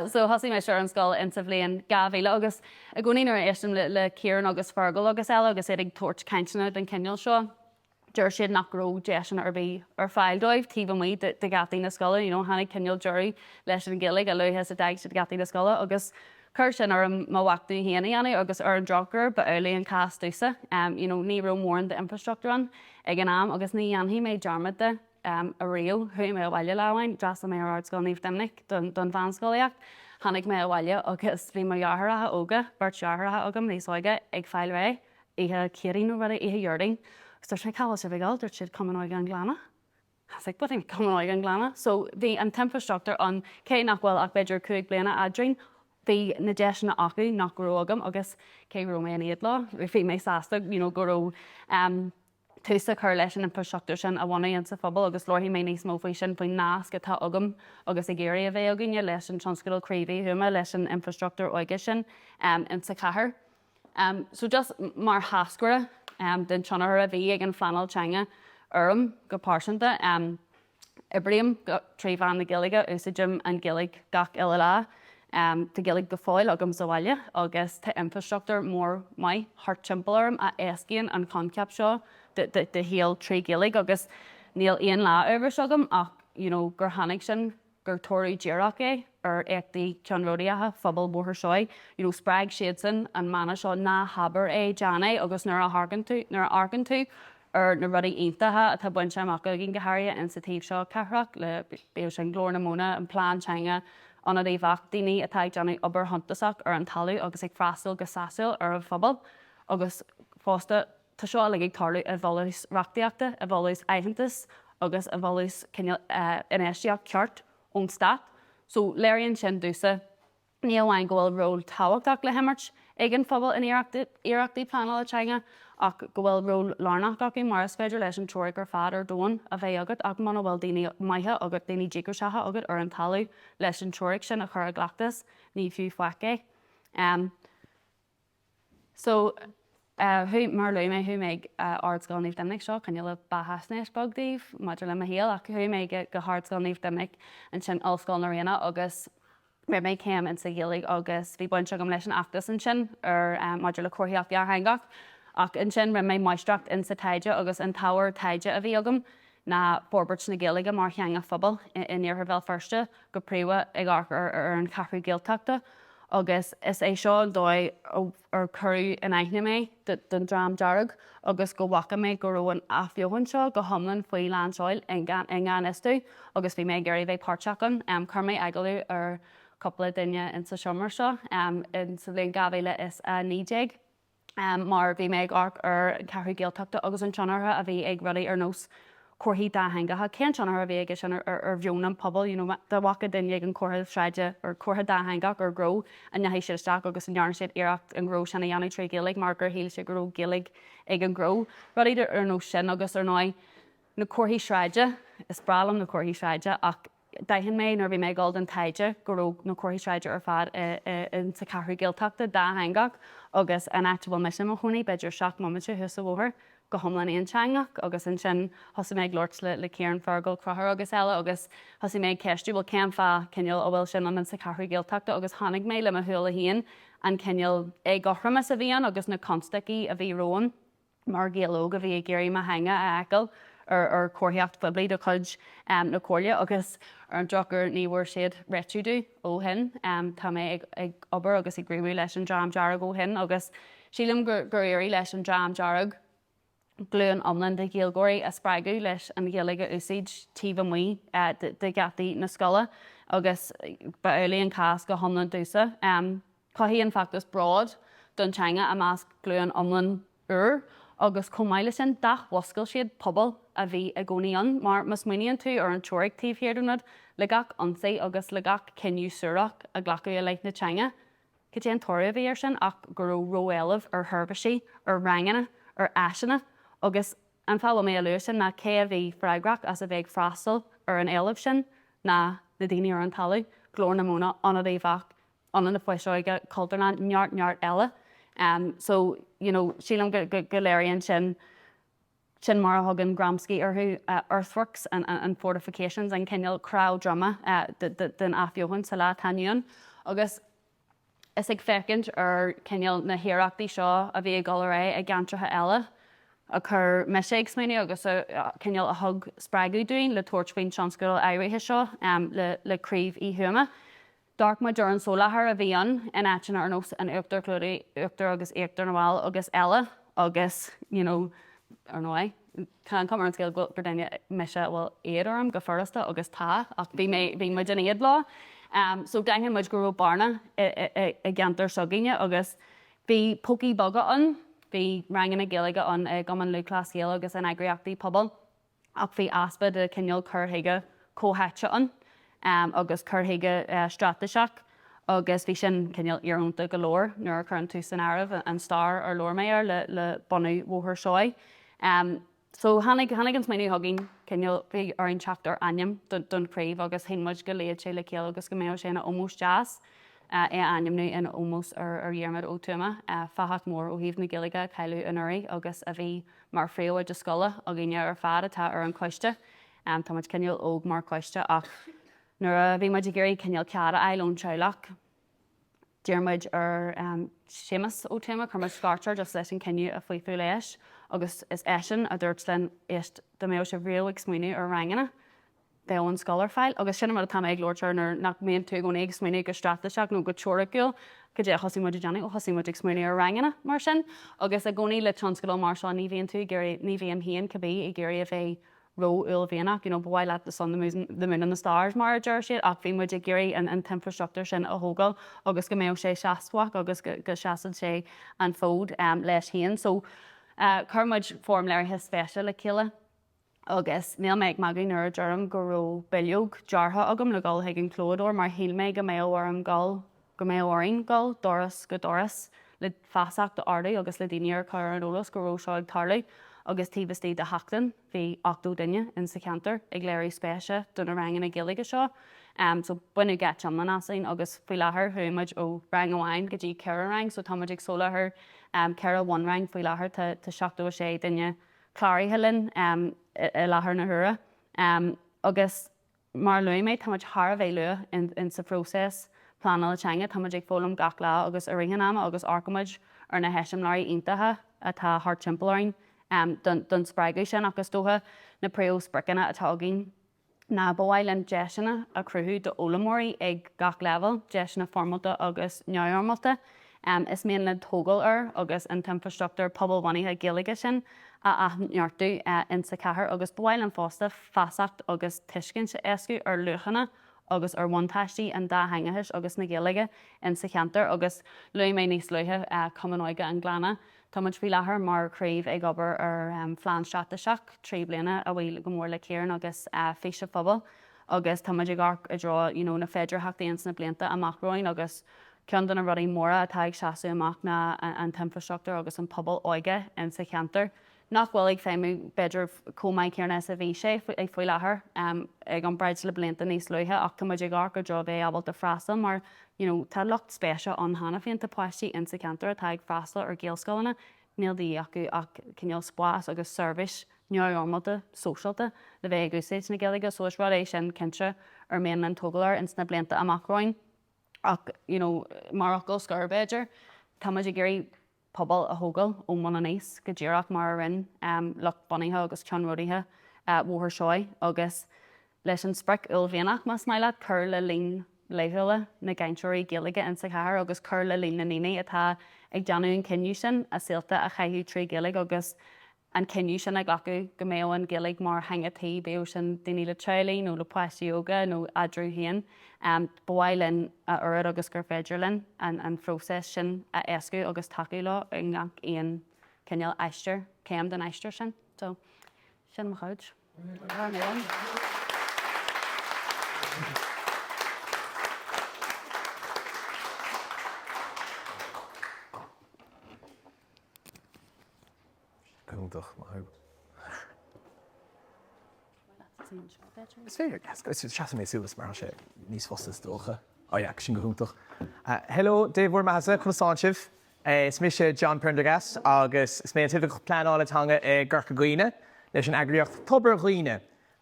So thosaí me seir an scóil in sa bblion gabhéile agus a gcónaí ar éistim le Ciaran agus Fergal agus eile agus é ag tuairt caiintena den ceneal seo. Dúir siad nach raibh deasan ar bhí ar fáildóibh tíomh mí de gataí na scoile, tháinig ceneal juirí leis an Gaeilge a luithe a daig siad gataí na scoile agus chuir sin ar an mhachtú héanaí agus ar an drochar ba eolaí an cástúsa. Ní raibh mór de infrastructúran ag an am agus ní anhí méid dearmada a riú thu mé bhhaile lehain drasa mé ar scoil níomh dimnic don bhanscoileacht. Tháinig mé bhhaile agus bhí mar deartharatha óga, bart deartharatha agam níos óige ag fáil ré ihe céirín rud ihe dheording. So sé cáil sé bhíáil dúirt siad cumáid an glána. Hasig bud cumáid an glána. So bhí an infrastructure an cé nachhfuil ach beidir 5 bliana adrin bhí na deisina acu nach go agam agus cé roméí iad lá. Bhí mé sásta go raibh túsa chur leis an infrastructúr sin a bhhaine an sa Phobail agus leirthaí mé níos mó faoi sin faoin nás go tá agam agus i ggéirí a bheith aganine leis an tionscadal críomhaí thuama leis an infrastructúr óige sin in sa chathaoir. So just mar hascuire den tionar a bhí ag an Pleanáil Teanga orm go páirsanta Ibriam go trí bhean na Gaeilge úsáidím an Gaeilge gach ile lá de Gaeilge go fáil agam sa bhaile agus tá infrastructúr mór mai thart timpplairm a éascaíonn an conceap seo de héal trí Gaeilge agus níl aon lá uimhir agam ach gur tháinig sin gur tóirí díreach é ar éachtaí ceanródaithe Phobail mórthir seoig, sppraig siad sin an mana seo ná habair é deanna agus nuair a argan tú ar na rudí aontaithe atá buinte amach gin gothairí in sa taobh seo cethreach le béir sin glór na móna an Pleanáil Teanga an a bhah daoine atá deanna obair thontasach ar an talú agus ag freastal go sasail ar an Phobail agus fásta tá seo le ag tarlú a bholaís reachtaíochta, a bholaís aitheantas agus a bholaís inéisteach ceart ón stát. So léironn sin dúsa ní amháin go bhfuil ról táhachtach le himirt ag an Phobail in iarachtaí Pleanáil Teanga ach go bhfuil ról lárnach acu mar is féidir leis an teoiric ar fad ar dóin a bheith agad ach man bhfuil daoine maithe agad daoine ddígur sethe agad ar an talú leis an teoiric sin a chur a ghlaachtas ní fiú foice. So thu mar lu mé thu méid ardscoil níomh dimnic seo chun le bahasnéis bagdaobh maidir le héal ach thu méid go hardscoil níomh dimnic an sin allscoil na réana agus mé méid céim in sa Gaeilge agus bhí buinte agam leis an achtas an sin ar maidir le cuathaíocht dearthangach ach in sin mé maistracht in sa taide agus an táhair taide a bhí agam na forbairt na Gaeilge mar cheanga Phobail in níortha bhil firste go príomha ag ar an chathaoir Gaeltachta agus is é seo an dóid ar curú in aithne mé den drám dearg agus go bhacha mé go raibh an athbheochain seo go thomlann faoi leansáil in gán istú agus bhí mé geirí bheith páirteachán chur mé aigeú ar coppla duine in sa siomar seo in sa bhíon Gaeilge is a nídeag mar bhí méid ar chathaoir Gaeltachta agus an tionartha a bhí ag rudaí ar nós cuathaí dahangatha cén tionar a bhí ag sin ar bheonam pobl de bhacha duine ag an cuatha shreide ar cuatha dahangach ar gró a nehééis siisteach agus an dearn siad iirecht an gró sena dhéanú trí Gaeilge mar gur híl sé gró Gaeilge ag an gró rudaí ar nós sin agus ar náid na cuathaí shreide is bralam na cuathaí shreide ach daihan mé nar bhí méid gáil an taide go raibh na cuathaí shreide ar fad in sa chathaoir Gaeltachta dahangach agus an actual mission a chunaí beidir seach momente thusa bhóthir go thomlann aon teangach agus an sin thosa méid loirt le céaran fargal crothair agus eile agus thosa méid ceistú bhfuil ceam fá cineal ó bhfuil sin an sa chathaoir Gaeltachta agus tháinig mé le a thuúla híon an cineal ag gothramas a bhíon agus na constaí a bhí roin mar géalóg a bhí ag géirí maithanga a eiceil ar cuathaíocht Phobail do chuid na cóirle agus ar an drochar níomhar siad réitiúdú ó hin tá mé ag obair agus ag gríomú leis an drám dearg ó hin agus sílim gur éirí leis an drám dearg gluúin omlan de Gaeilgóirí a sppraigú leis an Gaeilge úsáid tíomh muí de gataí na scola agus ba eolaí an cas go thomlan dúsa. Caithí an factus brád don Teanga a más gluúin omlan agus comáile sin dachhoscail siad pobl a bhí a gcónaíon mar mas muíonn tú ar an teoiric tíomh Éirinn le gach ansaí agus le gach cinniú suúrach a ghlacu a leith na Teanga. Go dtí an tóir a bhí ar sin ach gur róeileh ar thuirbaisí ar rangana ar aiseanna agus an fáil mé a luair sin na cé a bhí freigrach as a bheith freastal ar an éileh sin na daoine ar an talú glór na móna an a bhah an na foiiseoige cultarna neart eile. So, sílam go léironn sin mar thugan Gramsci arthú earthworks and fortifications an cineal crowd drama den athbheochain sa lá taíonn agus is ag fécinint ar cineal na hiarachtaí seo a bhí ag ré ag gantratha eile a chur meisiigh smaoine agus cineal a thug sppraigú dúin le tuairtfuoin tionscadal éirithe seo le críomh í thuama. Dark ma duran sólahar a bhíon in aitin ar nós an uachtar clúdaí uachtar agus éachtar na bháil agus eile agus, ar nói. Can cum ar an scéal gur daine meise bhfuil éarm go forrasta agus tá ach bhí mu den iad lá. So daithin muid gur raibh barna i gceantar sogíine agus bhí pócaí baga an, bhí rangan na Gaeilge an gaman lu cláscéal agus an agriochtaí pobl ach bhí aspa de cineal chuthaige cóthaitte an. Agus chuthaige strataseach agus bhí sin cineal iarúnta go leor nuair chuann tú san aireamh an star ar leor méar le bunú mhóthir seoig. So hannig an smaoinú hagin cinneal bhí ar an teachtar aim don craobh agus hinmuid go léad sé le céal agus go méoh sé na ómós jazz animnú in ómós ar dhearmad ó tuama fahat mór ó híomh na Gaeilge caiilú an uirí agus a bhí mar fréo de scola a gine ar fad atá ar an coiste tá muid cinneal óg mar coiste ach nuair a bhí muid géirí cinneal ceada eilón teach dearmuid ar sémas ó tuama chu mar scartar just leis an cinniú a faoi fiú leis agus is éan a dúirt len éist do méoh sé bhrío ag smaoinú ar rangana be an scholar fáil, agus sinna mar tá ag Lordnar nach méon tú gona ag smaoinú go strataseach nó go teoracúil go dé chosí muid deanna ó chosí muid ag smaoinú ar rangana mar sin, agus a gcónaí le transcail mar seo ní bhíon tú ní bhíon híon cabbí i ggéirí a bheith ro ul bhénach, bhhail le the sun, the moon and the stars mar deir siad ach bhí muid ag géirí an temperstructor sin a thógáil agus go méoh sé seaasmhaach agus go seaasad sé an fód leis híon. So chuir muid form léirthe spéisial le céile agus níl méid magaí nuair dearm go raibh beaga deartha agam le gáil ag an clódóir mar híl méid go méoh ar an gáil go méoh orainn gáil doras go doras le fásaach do ardaí agus le daine ar chuir an ólas go raibh seo ag tarlaí agus tíbhastí de hachtan bhí 8 duine in sa cantar ag léirí spéise duna rangan na Gaeilge seo. So buinú get am na nasain agus faoi láthair thuimiid ó rang amháin go dtí cear rang, so táimeid ag solathair cear one rang faoi láthair tá 7 duine chláirithe linn i láthair na thura. Agus mar luimiid táimeid thar bheith lua in sa prósés Pleanáil Teanga, táimeid ag fólam gach lá agus aringan agus arcamuid ar na heisim láirí iontaithe atá thar timpplaín don sppraigú sin agus dótha na préo spricana atá agin na bhhailin deisina a cruthú do ólamóirí ag gach level, deisina formalta agus neormalta. Is mion le tógáil ar agus an temperstructor poblbhainithe Gaeilge sin a neartú in sa chathaoir agus bhhailin fásta fasacht agus tuiscin sa éascu ar luchanna agus ar bhaintáistí an dá hangathis agus na Gaeilge in sa cheantar agus luí mé níos luithe cumanóige an glána. Tá muid faoi láthair mar craobh ag obair ar phlean strataseach 3 bliana a bhfuil go mór le céaran agus féise Phobail agus tá muid ag arc i drá na féidirthachtaí na blianta amachróin agus cean donna rudaí móra atá ag seaú amach na an temperstructor agus an Phobail óige in sa cheantar. Nach bhfuil ag féimú beidir comhaid céarna sa bhí sé ag faoi láthair ag an breid le blianta níos luithe ach tá muid ag arc i drá bheith abal de freastal mar tá lucht spéise an hana féanta páistí in sa cantar atá ag freastal ar géalscoilena níl daí acu ach cinneal spás agus service neormalta socialta le bheith agúsáid na Gaeilge so is rud é sin cinse ar mion an tógáil in sna blianta amachróin ach mar acail scarbéidir tá muid ag géirí Phobail a thógáil ó mna níos go ddíireach mar rinn lucht bunaithe agus ceanrúdaithe mhóthir seoid agus leis an spric ullmhéanach mas maile chur le lín leithile na gaiintúirí Gaeilge in sa chathaoir agus chur le lín na naoine atá ag deanú an cinniú sin a síalta a chaithú trí Gaeilge agus an cinniú sin ag acu go méoh an Gaeilge mar hangatí béh sin daoine le trealaí nó le páisióga nó adrú haon bhhailinn a uirad agus gur féidirlinn an prósés sin a éascu agus takeú lá an gach íon cinneal éistear céim den éistear sin. So sin mo chuid. Is féidir seaasa mé súlas mar sé níos fostas dócha áheach sin go húntaach. Hello, Dave Masa chunáisih, is mé sé John Prendergast agus is mé tuh Pleanáil Teanga i Ghlac Conchúr leis an agriocht tobar Ghuine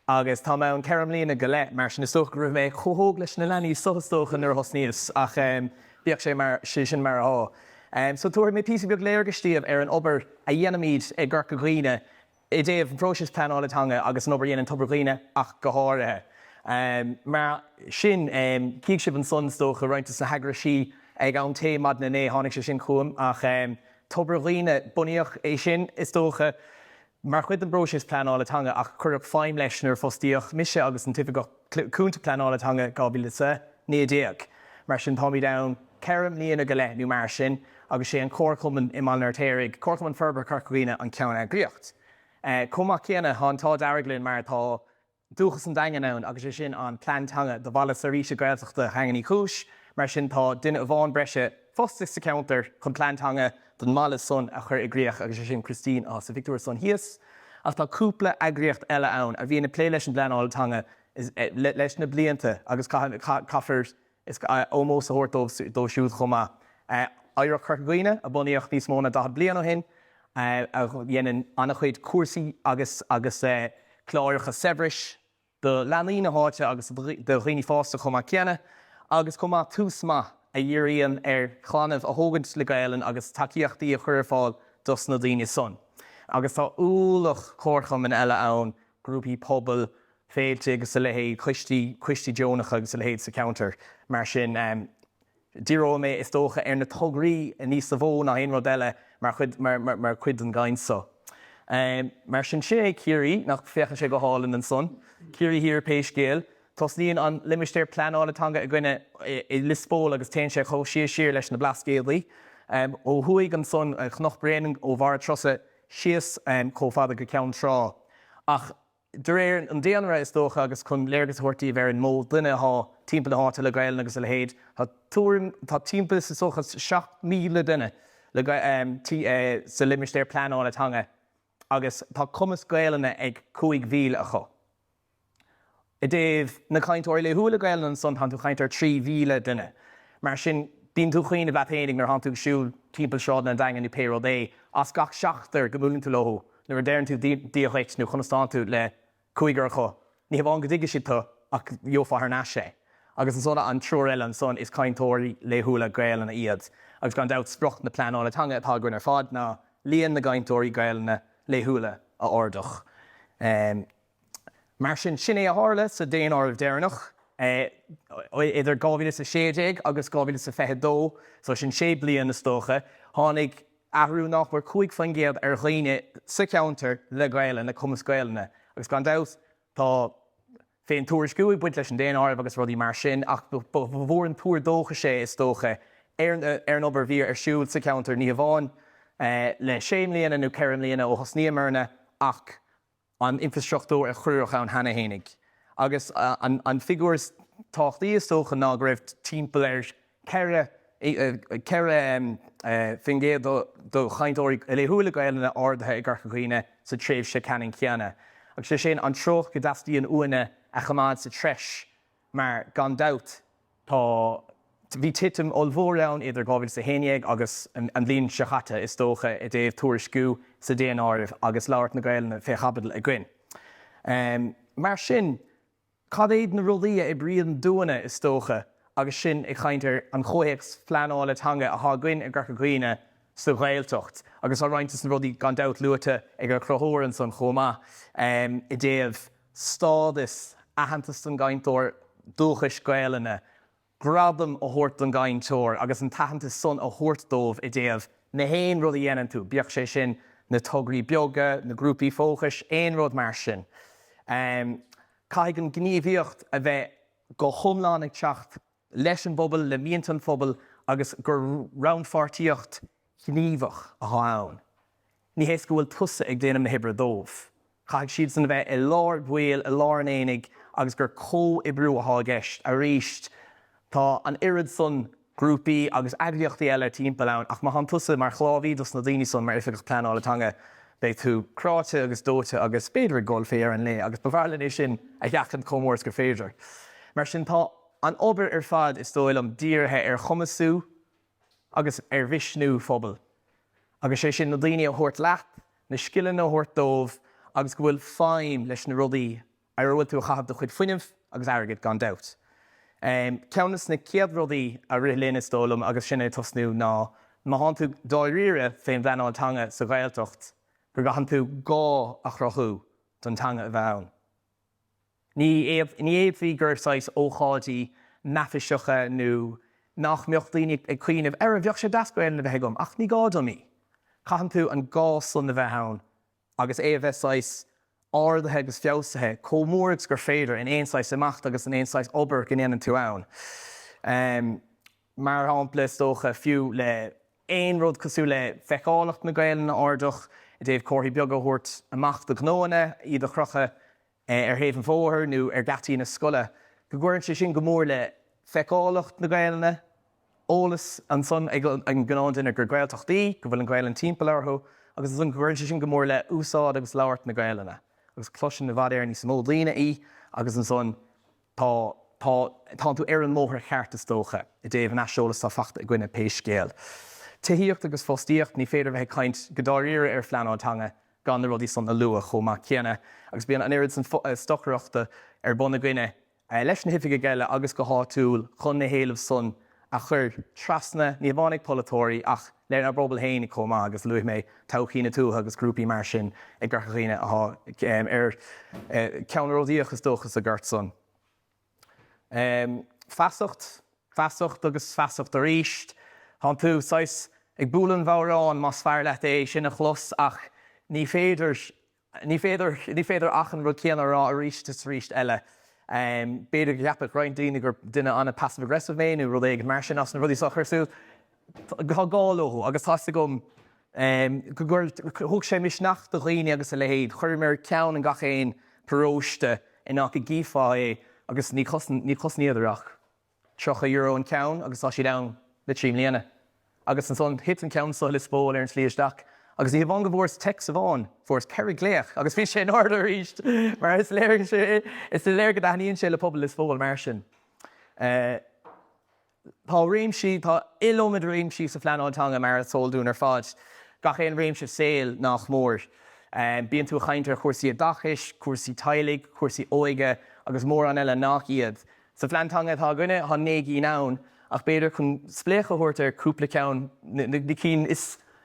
agus tá mé an ceam líonna go leith mar sin is soch go raibh mé chothóg leis na leanaí sochastócha nuair thosníos ach bíoh sé mar sin mar á. So tuair mé písa beag léirgastíomh ar an obair a dhéanamíd i Ghlac Conchúr I déobh an próisis Pleanáil Teanga agus an obair dhéanaan tobar Ghuine ach go háirithe. Mar sin cíigh sibh an sonstócha roinntas na heagra sí ag an té mad na né tháinig sé sin chuam ach tobar Ghuine bunaíoch é sin is dócha mar chuid an próisis Pleanáil Teanga ach chuirh fáim leis nuair fostíoch mise agus an tufa cúnta Pleanáil Teanga 2019. Mar sin táimí da ceam líana go leith nó mar sin agus sé an cóircuman i málnar téirigh cóircuman Forbairt Ghlac Conchúr an ceann agriocht. Comach chéanana tá deirglinn mar tá dúchas an dainge ann agus sé sin an Pleanáil Teanga do bhla saríise gailteachta hanganí chúis, mar sin tá duine a bháin breise fostas sa counter chun Pleanáil Teanga don mála son a chur i gcríoch agus sé sin Christine á sa Victor son híos ach tá cúpla agriocht eile ann, a bhí na plé leis an Pleanáil Teanga leis na blianta agus caithfir is ómós a thuirt dó siúd chumá. Éire Carraige a buíocht níos móna 10 blian ó hin, a dhéanaan annach chuid cuasaí agus chláircha sebris do leanaí na háite agus do rií fásta chumá ceanna, agus chumá túsma a dhéiríonn chlanamh a thógant le Gaeilge agus takeíochtaí a chur fáil dus na daoine son. Agus tá úlach chórcham in eile ann, grúpaí pobl, féilte agus a lehéad, cuistí Jonach agus a lehéad sa counter. Mar sin, díró mé is dócha na tograí a níos sa bhó na aon rud eile mar chuid an gainsa. Mar sin sé cíirí nach fécha sé go hálan an son, cíirí hir péis Gaeil, Tás níon an limistéir Pleanáil Teanga a gcuine i lispól agus téann sé cho siar leis na blascéalaí. Ó thuaigh an son chnoch breaning ó bhar trosa sios cófada go ceann trá. Ach de réir an déanra is dócha agus chun léirgus thuirtaí bhar an mó duine há timpeall na háta le Gaeilge agus le héad. Tá timpeall sa sochas 7,000 duine sa limistéir Pleanáil Teanga agus tá cumas Gaeilge ag 5,000 a cho. I dtéobh na chainteoir le thuaile Gaeilge an son tú chaintear 3,000 duine. Mar sin bíonn tú chuoine bheithéananig nar tú siúil timpeall seád na daingan í payroll é as gach seachtar go múlann tú leo nuair déann tú díochait nó chunastán tú le 5 cho. Ní bháin go dtí si tú ach bheofa ná sé. Agus an sona an trúr eile an son is chainteoirí le thuaile Gaeilge na iad. Agus gan dat sprocht na Pleanáil Teanga atá gurn ar fad ná líon na gainteoirí Gaeilge le thuaile a ordoch. Mar sin é a hála sa déon áibh déirnach, idir 2016 agus 2022, so sin 6 bliain na stócha, tháinig ahrú nach mar 5 fangéad ar ghaoine sa counter le Gaeilge na cumas Gaeilge. Agus gan dat tá féin túair scuúigh buint leis an déon áibh agus rudí mar sin, ach bhór an túair dócha sé is dócha ar an obair bhí ar siúil sa counter ní bháin le 6 mbliana nó 4 mbliana ó thosníomh marna ach an infrastruchtúr a chruúach an hana hénig. Agus an figúrs táchtaí is tócha ná go raibh timpeall ar ceire fingéad do chainteoirí le thuaile Gaeilge ordathe i Carraige sa tréimh se ceann ceanna. Agus sé sin an troch go dastaí an uine a chamád sa treis, mar gan dat tá bhí titim olmhór ann idir 2011 agus an bhíon se chatta is dócha i dtéobh túair sciú sa déon áibh agus labhairt na Gaeilge fé chabadal a gcuin. Mar sin, cad éiad na rudaí i bríon dúine is dócha agus sin i chaintear an chóhéachs Pleanáil Teanga a thághain i Carraige sa Ghaeltocht. Agus á roiintas na rudaí gan dat luata ag ar chrothaoir an son chomá i dtéobh stádas ahantas an gainteoir dúchais Gaeilge gradam a thuirt an gainteoir agus an tahananta son a thuirt dómh i dtéobh na héon rud a dhéanaan tú. Bíoh sé sin na tograí beaga, na grúpaí fóchais, éon rud mar sin. Caithfidh an gníomhaíocht a bheith go thomláin ag teacht leis an bpobal, le míonta an phobal agus gur roundfartíocht gníomhach a tháinig. Ní héas go bhfuil tusa ag déanam na hibre dómh. Caithfidh siad san bheith i lár bhuail, i lár éananig agus gur có-ibriú a thágéist a ríist. Tá an irid son grúpaí agus agriochtaí eile timpeall ann ach má an tusa mar chlámhí dus na daoine son mar oifigeach Pleanáil Teanga beidh tú cráte agus dóite agus beidir gol féar an lé agus bhharlann é sin a dheachchan comórs gur féidir. Mar sin tá an obair ar fad is dóil am díortha ar chumasú agus ar bhisnú phobal. Agus sé sin na daoine a thuirt leat, na scileann a thuirt dómh agus go bhfuil fáim leis na rudaí ar bhfuil tú a chahabh do chuid fuinneamh agus airgid gan dat. Ceannas na céad rudaí a riléana is dólam agus sinna tosnú ná má han tú dá riire féin Pleanáil Teanga sa Ghaeltocht gur gahan tú gá a chrochú don teanga a bheann. Ní éad bhí gur sais ócháidí meafaiseacha nó nach miochtaí ag cuiineh ar a bheoh sé dascail na bheith gom ach ní gádomí. Chahan tú an gá son na bheith ann agus é a bheith sais áirdathe agus feabhsathe comórras gur féidir in éonáis amach agus in éonáis obair go néanann tú ann. Mar hampla dócha fiú le éon rud cosú le feicálacht na Gaeilge na ordoch i dtéobh cóirí beaga thuirt amach do gnóna iad a chrocha ar héhann fóthair nó ar gataí na scoile. Go gcuireann sé sin go mór le feicálacht na Gaeilge, ólas an son ag an gnáin duine gur Gaeltochtaí, go bhfuil an Gaeilge timpeall orthu, agus an ghuiirn sin go mór le úsáid agus labhairt na Gaeilge. Agus cloisin na bhd ar ní smó lína í, agus an son tá tú ar an móthir cheartas dócha I déobh neisiolalas tá fachta I gcuine péis scéal. Taíocht agus fóstíocht ní féidir bheith caint godáíre ar Pleanáil Teanga gan na rudí son na lua chomá céanna, agus bíon an irid san stochreachta ar buna gcuine leis na hifige geile agus go háúil chun na héalamh son a chur trasna ní bháinnig polatóirí ach leir na brobal héin comá agus luigh mé tauchína tú agus grúpaí mar sin ag garchaíine ar ceanródíochas dóchas a gurt son. Feasacht agus feasacht a ríist, há tú sais ag búlan bhárán más fear leat é sin a chlos ach ní féidir achan rud céanna rá a ríist is ríist eile. Beidir go leapach roiin daoine gur duine anna passive aggressive méinú rud éige mar sin as na rudí sa chuirsú gá gáiló agus tá gom thug sé misneach do dhaoine agus a lehéad chuir mar ceann an gachéin paróiste in ach go gífá é agus ní cosníidirach €3 an ceann agus tá si da le tríim léana. Agus an son hit an ceann sa le spóil ar an slíosteach. Agus ní bhán go bhórs text a bháin fórs Carraige gléach, agus bhí sé an orda ríist, mar is léir go daíonn sé le pobl is fóil mar sin. Tá réimsí tá ilómid réimsí sa Pleanáil Teanga mar a sóilún ar fád. Gach éon réimse saoil nach mór. Bíonn tú chaintear cuasaí a dachais, cuasaí tailig, cuasaí óige, agus mór an eile nach iad. Sa Pleanáil Teanga tá gcuine há 9 nán, ach beidir chun splécha thuirtar cúpla ceann ní cín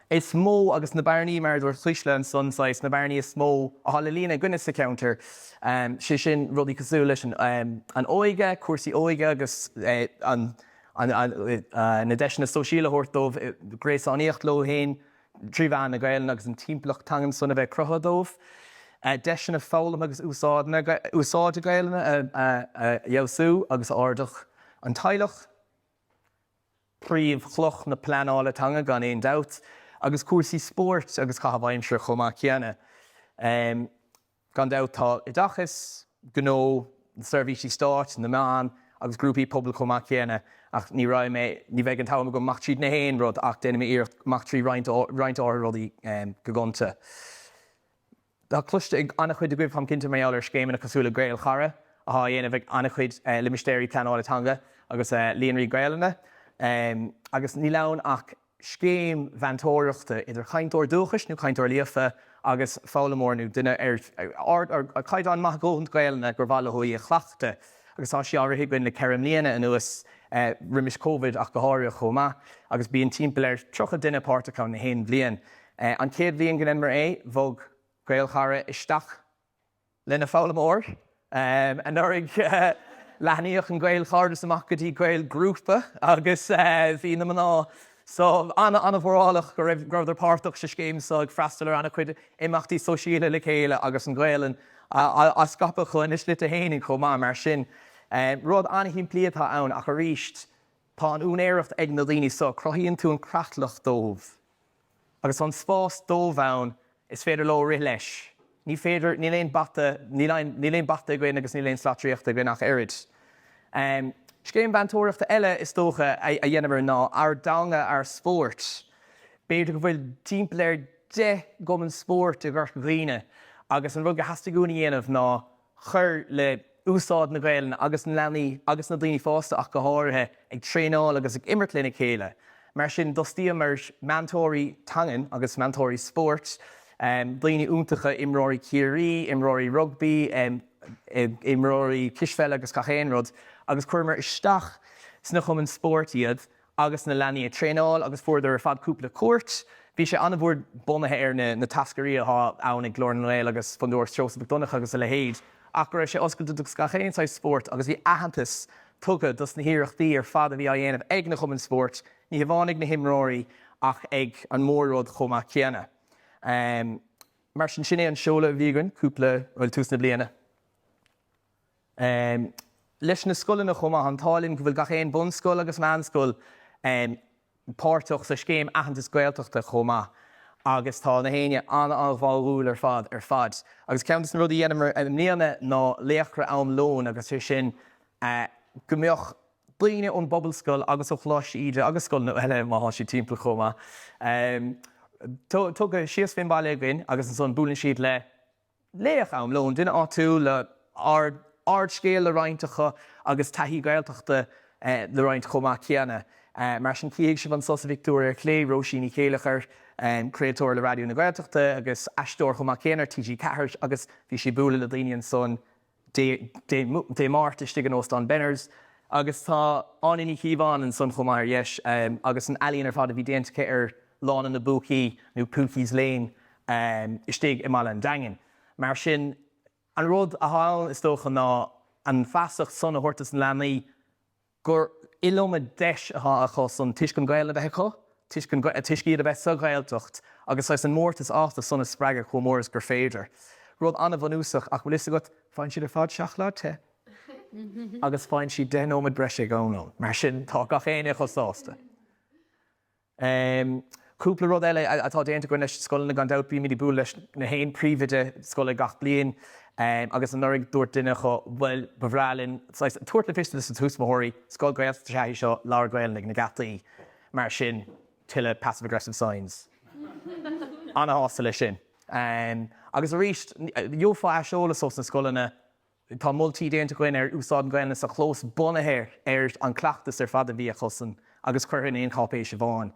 is mó agus na barnaí mar dúir Cuisle an sunsáis na barnaí is mó a hála lína gcuine sa counter sé sin rudí cosú leis an óige, cuasaí óige agus na deisna sóisiúla thuirtómh gréasáníocht lo héin tríomhán na Gaeilge agus an timplach tangan suna bheith cruthadómh. Deisna fálam agus úsáid a Gaeilge dheabhsú agus ardach an tailech príomh chloch na Pleanáil Teanga gan éon dat. Agus cuasaí sport agus chathaoir chomá céanna. Gan dat tá I dachas, gnó, na servicí stát, na meán, agus grúpaí pobl chomá céanna, ach ní bheith an táim go mach tríd na héin rud ach déanam íocht mach trí roint áir rudaí go gonta. Tá cluiste ag annach chuid a gcuibh chum cinnte méall ar scéimena cosúla Gaeil Charra, a há dhéanamh ag annach chuid le mistéirí Pleanáil Teanga agus líonraí Gaeilge. Agus ní leann ach scéim bhaintóireachta idir chaintóir dúchais nó chaintóir líofa agus fálamórnú duine ar caiid an Mhic Goill Gaeilge gur bhalla thuí a chhlaachta agus tá sé áirithe gin le ceim líana anuas rimis Covid ach go háirithe chomá agus bíon timpeall ar trocha duine páirteach na héin blian. An céad bhíon gan mar bhog Gaeil Charra isteach lena fálamór an árig leithníoch an Gaeil Charra amach gotí Gaeil grúpa agus bhí na maná. So anna bhórálach go raibh idir páirteach sa scéim sa ag freistal ar anna chuid imachtaí sóisiúla le chéile agus an Gaeilge a scapa chuin is lit a héananig chomá mar sin. Rud anna hín pliatá ann ach a ríist tá an únéireacht ag na daoine so croíonn tú an creatlach dómh. Agus an spás dómh ann is féidir le rith leis. Ní léon bata gcuin agus ní léon slatríochta gcuin nach airid. Scéim bhaintóireachta eile is dócha a dhéanamar ná ar danga ar spórt. Beidir go bhfuil timpeall ar goman spórt a ggur ghuiine agus an rud go heasta gúna dhéanamh ná chur le úsáid na Gaeilge agus na leanaí agus na daoine fásta ach go háirithe ag tréáil agus ag imirclína chéile. Mar sin dostíam mar meantóirí tangan agus meantóirí spórt, daoine úntacha imróirí ciarí, imróirí rugby, imróirí cisfeile agus cachéin rud, agus chuirmar isteach sna chumann spórt iad agus na leanaí a tréáil agus fuaidir ar fad cúpla cuairt. Bhí sé anna bhór bunathe ar na tascarí atá ann ag glór agus fundúir Seosamh Donach agus a lehéad. Ach go raibh sé oscailta do cachéin sa spórt agus bhí aitheantas tugad dus na hiireachtaí ar fad a bhí a dhéanamh ag na chumann spórt, ní bháinnig na himróirí ach ag an mórród chomá céanna. Mar sin sin é an seola bhígann cúpla bhfuil tús na bliana. Leis na scolanna chomá an tálinn go bhfuil gachéin bunscoil agus meanscoil páirteach sa scéim aitheantas Gaeltachta chomá agus tá na héine anna bháúil ar fad. Agus ceantas na rudí dhéanamar mníana ná léachra am lón agus sin go mbeadh daoine ón bobbalscoil agus ó chláis iad agus scoil na eile má sí timpeall chomá. tug sios Phobail le gin agus an son búlan siad le leith am lón duine áú le ard scéal le rointecha agus taithí gailteachta le roint chomá ceanna. Mar sin cíigh si van sosa Victoria Clé Róisín Nic Liam creatóir le radio na gailteachta agus eistóir chomá ceanar TG Carraige agus bhí si búla le daoine an son dé mártaiste an Óstán Benners agus tá anin Chíbán an son chomá yes agus an alíonn ar fád a bhí déantacha ar lán na buchaí nó púchís léin istigh i mala an daingin. Mar sin an rud a háil is dócha ná an feasach son a thuirtas an leanaí gur ilóma deis a chus an tuiscin Gaeilge a bheith chu, tuiscíad a bheith sa Gaeltacht, agus leis an mórtas ásta son is spreaga chu móras gur féidir. Rud anna bhanúsach ach bhfuil is agat fáin siad ar fád seach lá te. Agus fáin siad denómad breise gáinón, mar sin tá gach éine chus ásta. Cúpla rud eile atá déanta goin leis scoil na gan dat bí mí bú leis na haon príomhaide scoil gach blion agus an nurig dúirt duine chu bhfuil bhreálinn tuairt le fiiste sa túsmóirí scoil Gaeilge seo leabhar Gaeilge na gataí mar sin tuile passive-aggressive signs. Anna hásta lei sin. Agus a ríist, dheofá eisiolalas os na scoilena tá multí déanta goin ar úsáid Gaeilge sa chlós bunathe ar an cleachtas ar fad a bhí a chusan agus chuir in éon chápéis a bháin.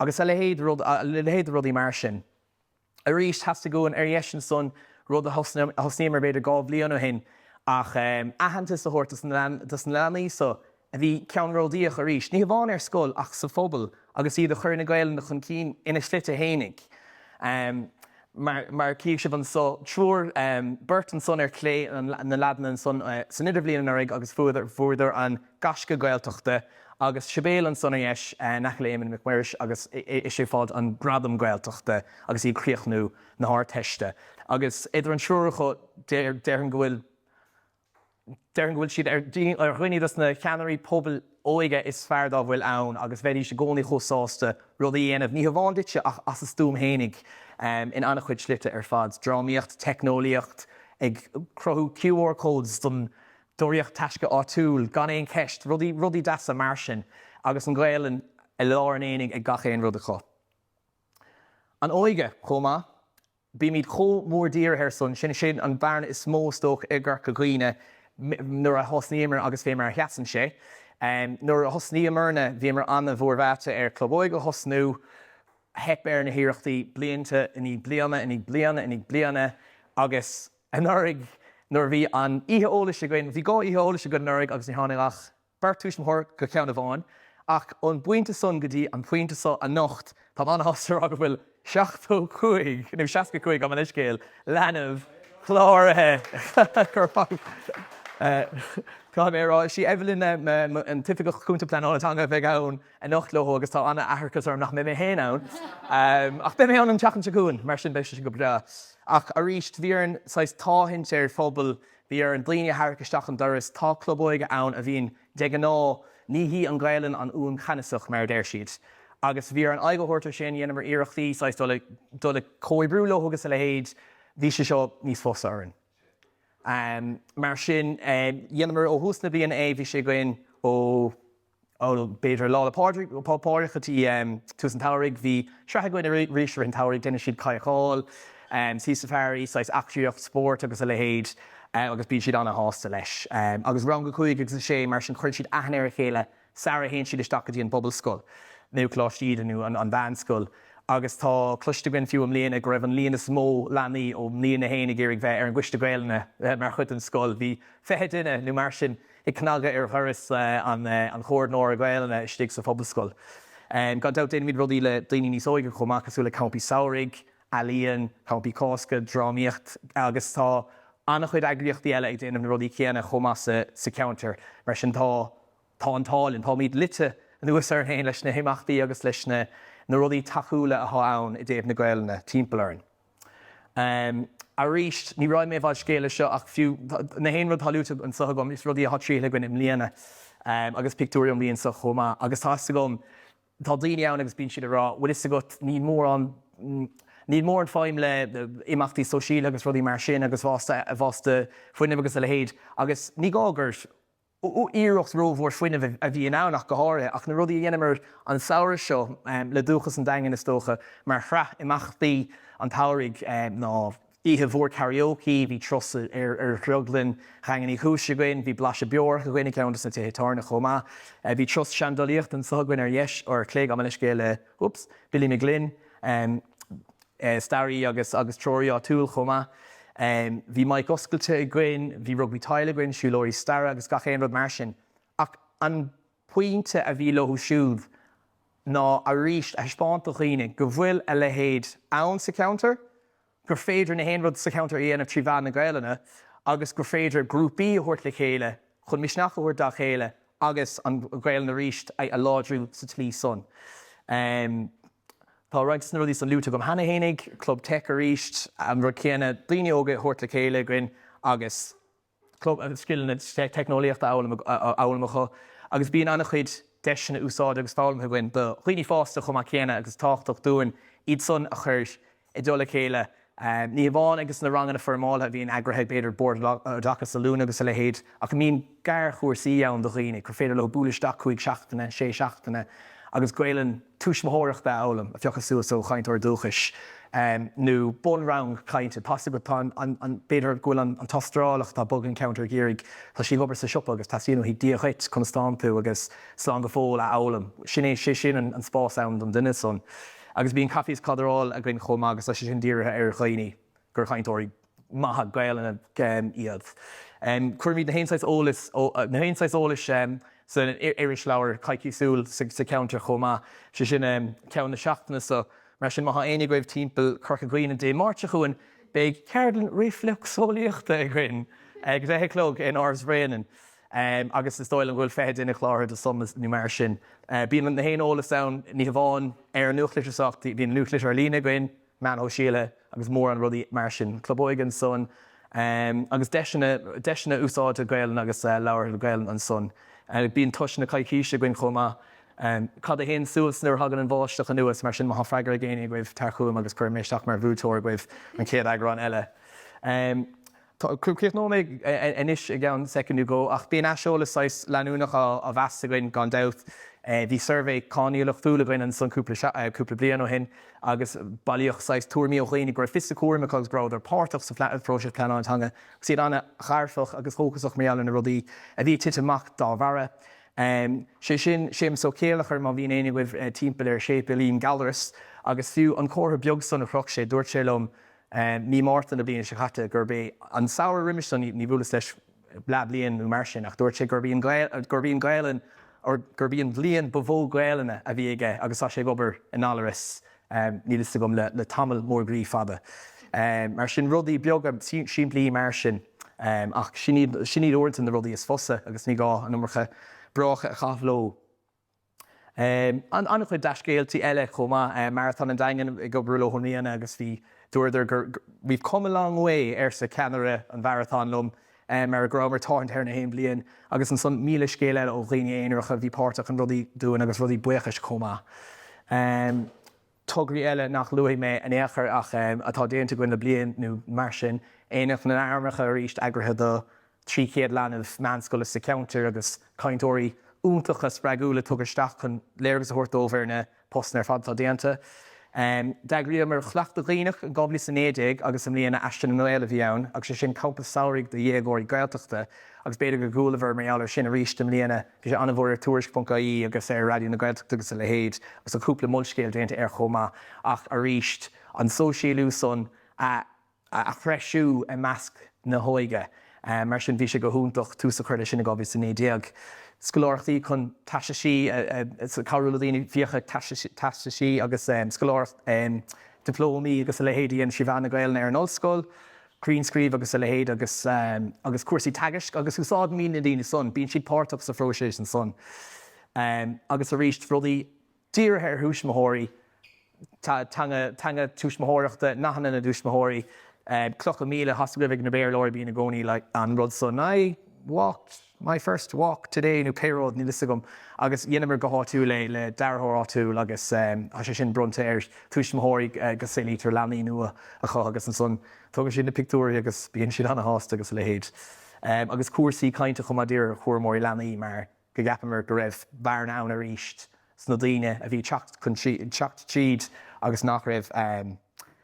Agus le héad rudí mar sin. A ríist has to goin ar dhéis an son rud a thosnéimar beidir gá blian ó hin ach ahananta a thuirtas na leanaí so a bhí ceann rodíoch a ríist. Ní bháin ar scoil ach sa Phobail agus iad a chuir na Gaeilge chun cín ina slite hénig. Mar cíigh si van so trúr Bert an son ar clé na ladan an son san idir blian arig agus fuidir an gasca Gaeltachta agus Phobail an son yes nach léim Mhic Goill agus is sé fád an gradam Gaeltachta agus í críochnú na háir teiste. Agus idir an trúr chu deir go bhfuil siad ar chuine na cheanairí Phobail óige is fearr dá bhfuil ann agus bheití sé gcónaí chusáasta rud dhéanamh ní bháin duite ach as a stúm hénig in anna chuid slite ar fad drámaíocht, technoliacht ag crothú QR codes don dóíocht taisce áitiúil gan éon ceist rudí deasa mar sin agus an Gaeilge i leabhar an éananig ag gach éon rud a chu. An óige chomá bí míad cho mór dír ar son sin an bharna is mó tóch i ggur go gcuoine nuair a thosníomar agus bhí mar cheasan sé. Nuair a thosníomarna bhí mar anna bhórmhata ar clubóig go thosnú hep ar na hiireachtaí blianta iní bliana agus an nuair bhí an ihe ólaise goin, bhí gá ihe ólaise go nuair agus ní tháinig ach beartúis mthir go ceann a bháin ach an buinte son go dtí an puinte so a nocht tá anna hasar aga bhfuil 65 nó 65 am an iscéal leanamh chláirithe chupá. Cá sí Evelyn an typical chunta Pleanáil Teanga bheith ann a nocht leo agus tá anna athchas arm nach mé héin ann. Ach be mé an teachan seún mar sin beis go bra. Ach a ríist bhí an táhaint ar Phobail bhí ar an daoine athchaisteach an doras tá clubóige ann a bhíon de an ná ní hí an Gaeilge an ún chanasach mar déir siad. Agus bhí an aigóthirtar sin dhéanamh ar iarachtaí dul cóibrú leo agus a le héad bhí sé seo níos fós áireann. Mar sin dhéanamar ó húsna bliana bhí sé goin ó beidir lá páirichatí tús an tairigh bhí sreatha goin ríisir an tairigh duine siad caiáil sí safari actúocht sport agus a le héad agus bí siad anna hásta leis. Agus rang go chuig agus sé mar sin chuir siad aithnéir a chéile Sarah héin siad isteachchadí an Phobail scoil nó chláistíad anú an bhean scoil. Agus tá cluiste gin fiú am léana go raibh an líana smó leanaí ó líana héana géirigh bheith ar an gcuiste Gaeilge mar chut an scoil. Bhí fethe duine nó mar sin i cnaga ar thuras an chóir nóir Gaeilge istigh sa Phobail scoil. Gan dat déana míad rudí le daoine níos óige chomachchasú le campí saoraigh, alíonn, campí cásca, drámaíocht agus tá anna chuid agriochtaí eile ag déanamh na rudí chéanna chomá sa counter mar sin tá an tálinn tá míad lite an nuas ar héin leis na himachtaí agus leis na rudí taúla a ann i dtéobh na Gaeilge timpeallainn. A ríist ní roiid mé bhaid scéile seo ach fiú na héon rud talúta an sa gom is rudí a tríle goin im líana agus picúrium líon sa chomá agus tá gom tá daoine ann agus bíonn siad ará bhfuil is go ní mór an fáim le imachtaí sosial agus rudí mar sin agus bhásta foiineh agus a le héad agus ní gágur íirecht rómhór foioine a bhí annach go háire ach na rudí dhéanamar an saoir seo le dúchas an dagan is dócha mar thra imachtaí an táirigh ná ihe bhór karaoke, bhí tros ar chruglinn changan í chúise goin, bhí blase beor go goinnig ceantas na tétarna chomá. Bhí tros seandalaíocht an sahain ar yes ar clé am scéile Billy McGlynn, Starry agus Troí á túil chomá. Bhí Mike Oscailte i gcuin, bhí rugby taile gcuin, siúlóirí Starra agus gach éon rud mar sin. Ach an puinte a bhí lethú siúd ná a ríist a spáint chéine go bhfuil a le héad ann sa counter, gur féidir na héanrod sa counter dhéanamh trí bhean na Gaeilge, agus gur féidir grúpaí a thuirt le chéile, chun misneach a thuirt dá chéile, agus an Gaeilge na ríist a ládrú sa tlí son. Tá roiint na rudí san lúta gom hana hénig, club tech a ríist, an rud céanna daoine óga thuirt le chéile gin, agus club skillan technoliacht álamach, agus bíon annach chuid deisina úsáid agus fálamtha gin, do chuoine fásta chum a chéanna agus táchtach dúin iad son a chuirt I dul chéile. Ní bháin agus na rangan na formála bhíon agrathe beidir bord dachas sa lúna agus le héad ach mín gar chuairsaí ann do dhaoine gur féidir le búlaisteach chuig seachtainna, sé seachtainna agus gailann túismóireachta álam a fiochas suas ó chainteoir dúchais nó bon rang chainte possible tá an beidir ghfuil an tostrálaach tá bug an counter géirigh tá sí gobar sa siopa agus tá síú hí díochait constantú agus slán go fóil a álam sin é sé sin an spás ann an duine son. Agus bíon caffís cadaráil a gcuin chomá agus lei sin díirithe ar chaoine gur chainteoirí maithe Gaeilge iad. Cuirmíd na héonsáis ólas san éiris leabhar caiiciúil sa counter chomá sé sin ceann na seachtainna so mar sin maithe aonig raibh timpeall Corca Gaoine dé máirte chuin beidh ceardan rifleachsóíochta a gcuin ag bheithelóg in áras bhréanaan. Agus is dóil an bhfuil féid ina chláir de sumas ní mar sin. Bíon na héon ólas ann ní bháin ar an nuachlitirachtaí, bhíon nuachlitir ar lína gcuin, man ó síle agus mór an rudí mar sin. Clubóigan son, agus deisina úsáid a Gaeilge agus leabhar Gaeilge an son. Bíon tuisina caiiciise gcuin chomá. Cad a héon súas nuair hagan an bháisteach anuas mar sin maithe freigar a géine goibh tarchuam agus chuirméisteach mar bhútóir goibh an céad agrán eile. Cúchéocht nó méid inis I gceann secondú go ach bíon eisiolalas leanúnach a bheasta goin gan doubt bhí survey cáíoach fúla goin an san cúpla blian ó hin agus bailíoch 6 túirmí ó chéine gur fisa cuairrma agus brád ar páirteach sa próise Pleanáil Teanga siad anna chairfach agus fócasach méall na rudaí a bhí tiiteach dá bhara. sé sin séim so céalachar má bhíon éana goibh timpeall ar sépa líon galras agus fiú an cótha beag san a chroch sé dúirt sé lom ní mórta na bliana se chatte gur bé an saoir riimiis san ní bhúlas leis bla blion ú mar sin ach dúirt sé gur bíon Gaeilge or gur bíon blion bhó Gaeilge a bhí aige agus tá sé gobar in áras nílas gom le tamil mór grí fada. Mar sin rudaí beaga siimplíí mar sin ach sin iad orint an na rudaí is fosa agus ní gá an nummarcha bracha a chafló. Annach chuid deiscéaltaí eile chomá marathon an daingan I go brúla choníana agus bhí dúidir gur we've come a long way sa Canada an marathon lom mar a grámar táint ar na héon blion agus an son míle scéile eile ó dhaoine éonracha bhí páirteach an rudaí dúin agus rudaí buchas chomá. Tugraí eile nach luigh mé an éachar ach atá déanta goin na blion nó mar sin éanaach na airmacha a ríist agrathe do 300 leanamh meanscoil sa counter agus cainteoirí úntacha spregúla tugarsteach chun léirgus a thuirtómhar na postan ar fad tá déanta. D'agriaí mar chhlacht a ghaoinech an gobli san éideag agus am líana eiste na Noéile bhí ann agus sé sin campas saoirigh de dhéagóirí Gaeltachta agus beidir go gúlahar mar sin a ríist am líana bhí sé anmhór ar tuairis.í agus ar radio na Gaeltachta agus a le héad agus an cúpla mullscéal déanta ar chomá ach a ríist an sóisialú son a freisiú a measc na hóige. Mar sin bhí sé go húntaach túsa chuirde sin a gobli san éideag. Scoláirtaí chun taisteí carúla daoine bhíocha taisteí agus scoláirt diplómaí agus a lehéadaíon si bhena Gaeilge ar an ollscoil, Creenscríb agus a lehéad agus cuasaí tagaist agus úsáid mína daoine son, bíonn siad páirteach sa phróisis an son. Agus a ríist rudaí díirithe ar thuaismóirí teanga túismóireachta nachanna na dúismóirí clocha míle hasagah na béir leir bíonna gcónaí le an rud son. I walked my first walk today nó céród ní lisagum agus dhéanamar go háú le dearthór áú agus sé sin bronta ar túismóirí agus sé lítar leanaí nua a chu agus an son tugann sin na picúirí agus bíon siad anna hásta agus le héad. agus cuasaí cainte chumadír chuir mór leanaí mar go gapamar go raibh bhar ná a ríist sna daoine a bhí teacht tríd agus nach raibh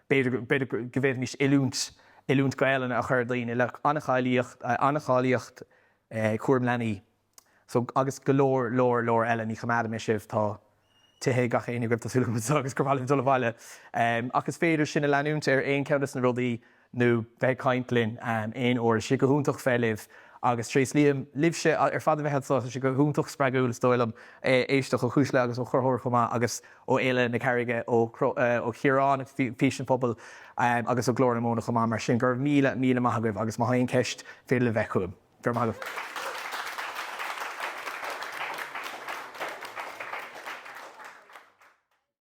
beidir go bhéh níos ilúnt Gaeilge a chur daoine le annacháilíocht cuairm leanaí. So agus go leor eile ní chamáda me sibh tá tithe gach éana gribh tasúla agus gur bhhailm dul bhile. Agus féidir sinna leanúnt aon ceannas na rudaí nó bheith caiintlinn aon ó si go húntaach fellibh agus tríos líam libse ar fad bheithe si go húntaach spreagúil stoilm éisteach ó chúisle agus ó chorthóir chumá agus ó éile na Carraige ó chiarán físin pobl agus ó glór na móna chumá mar sin gur míle maithagah agus má haon ceist féidir le bheith chuim. Gur maithagah.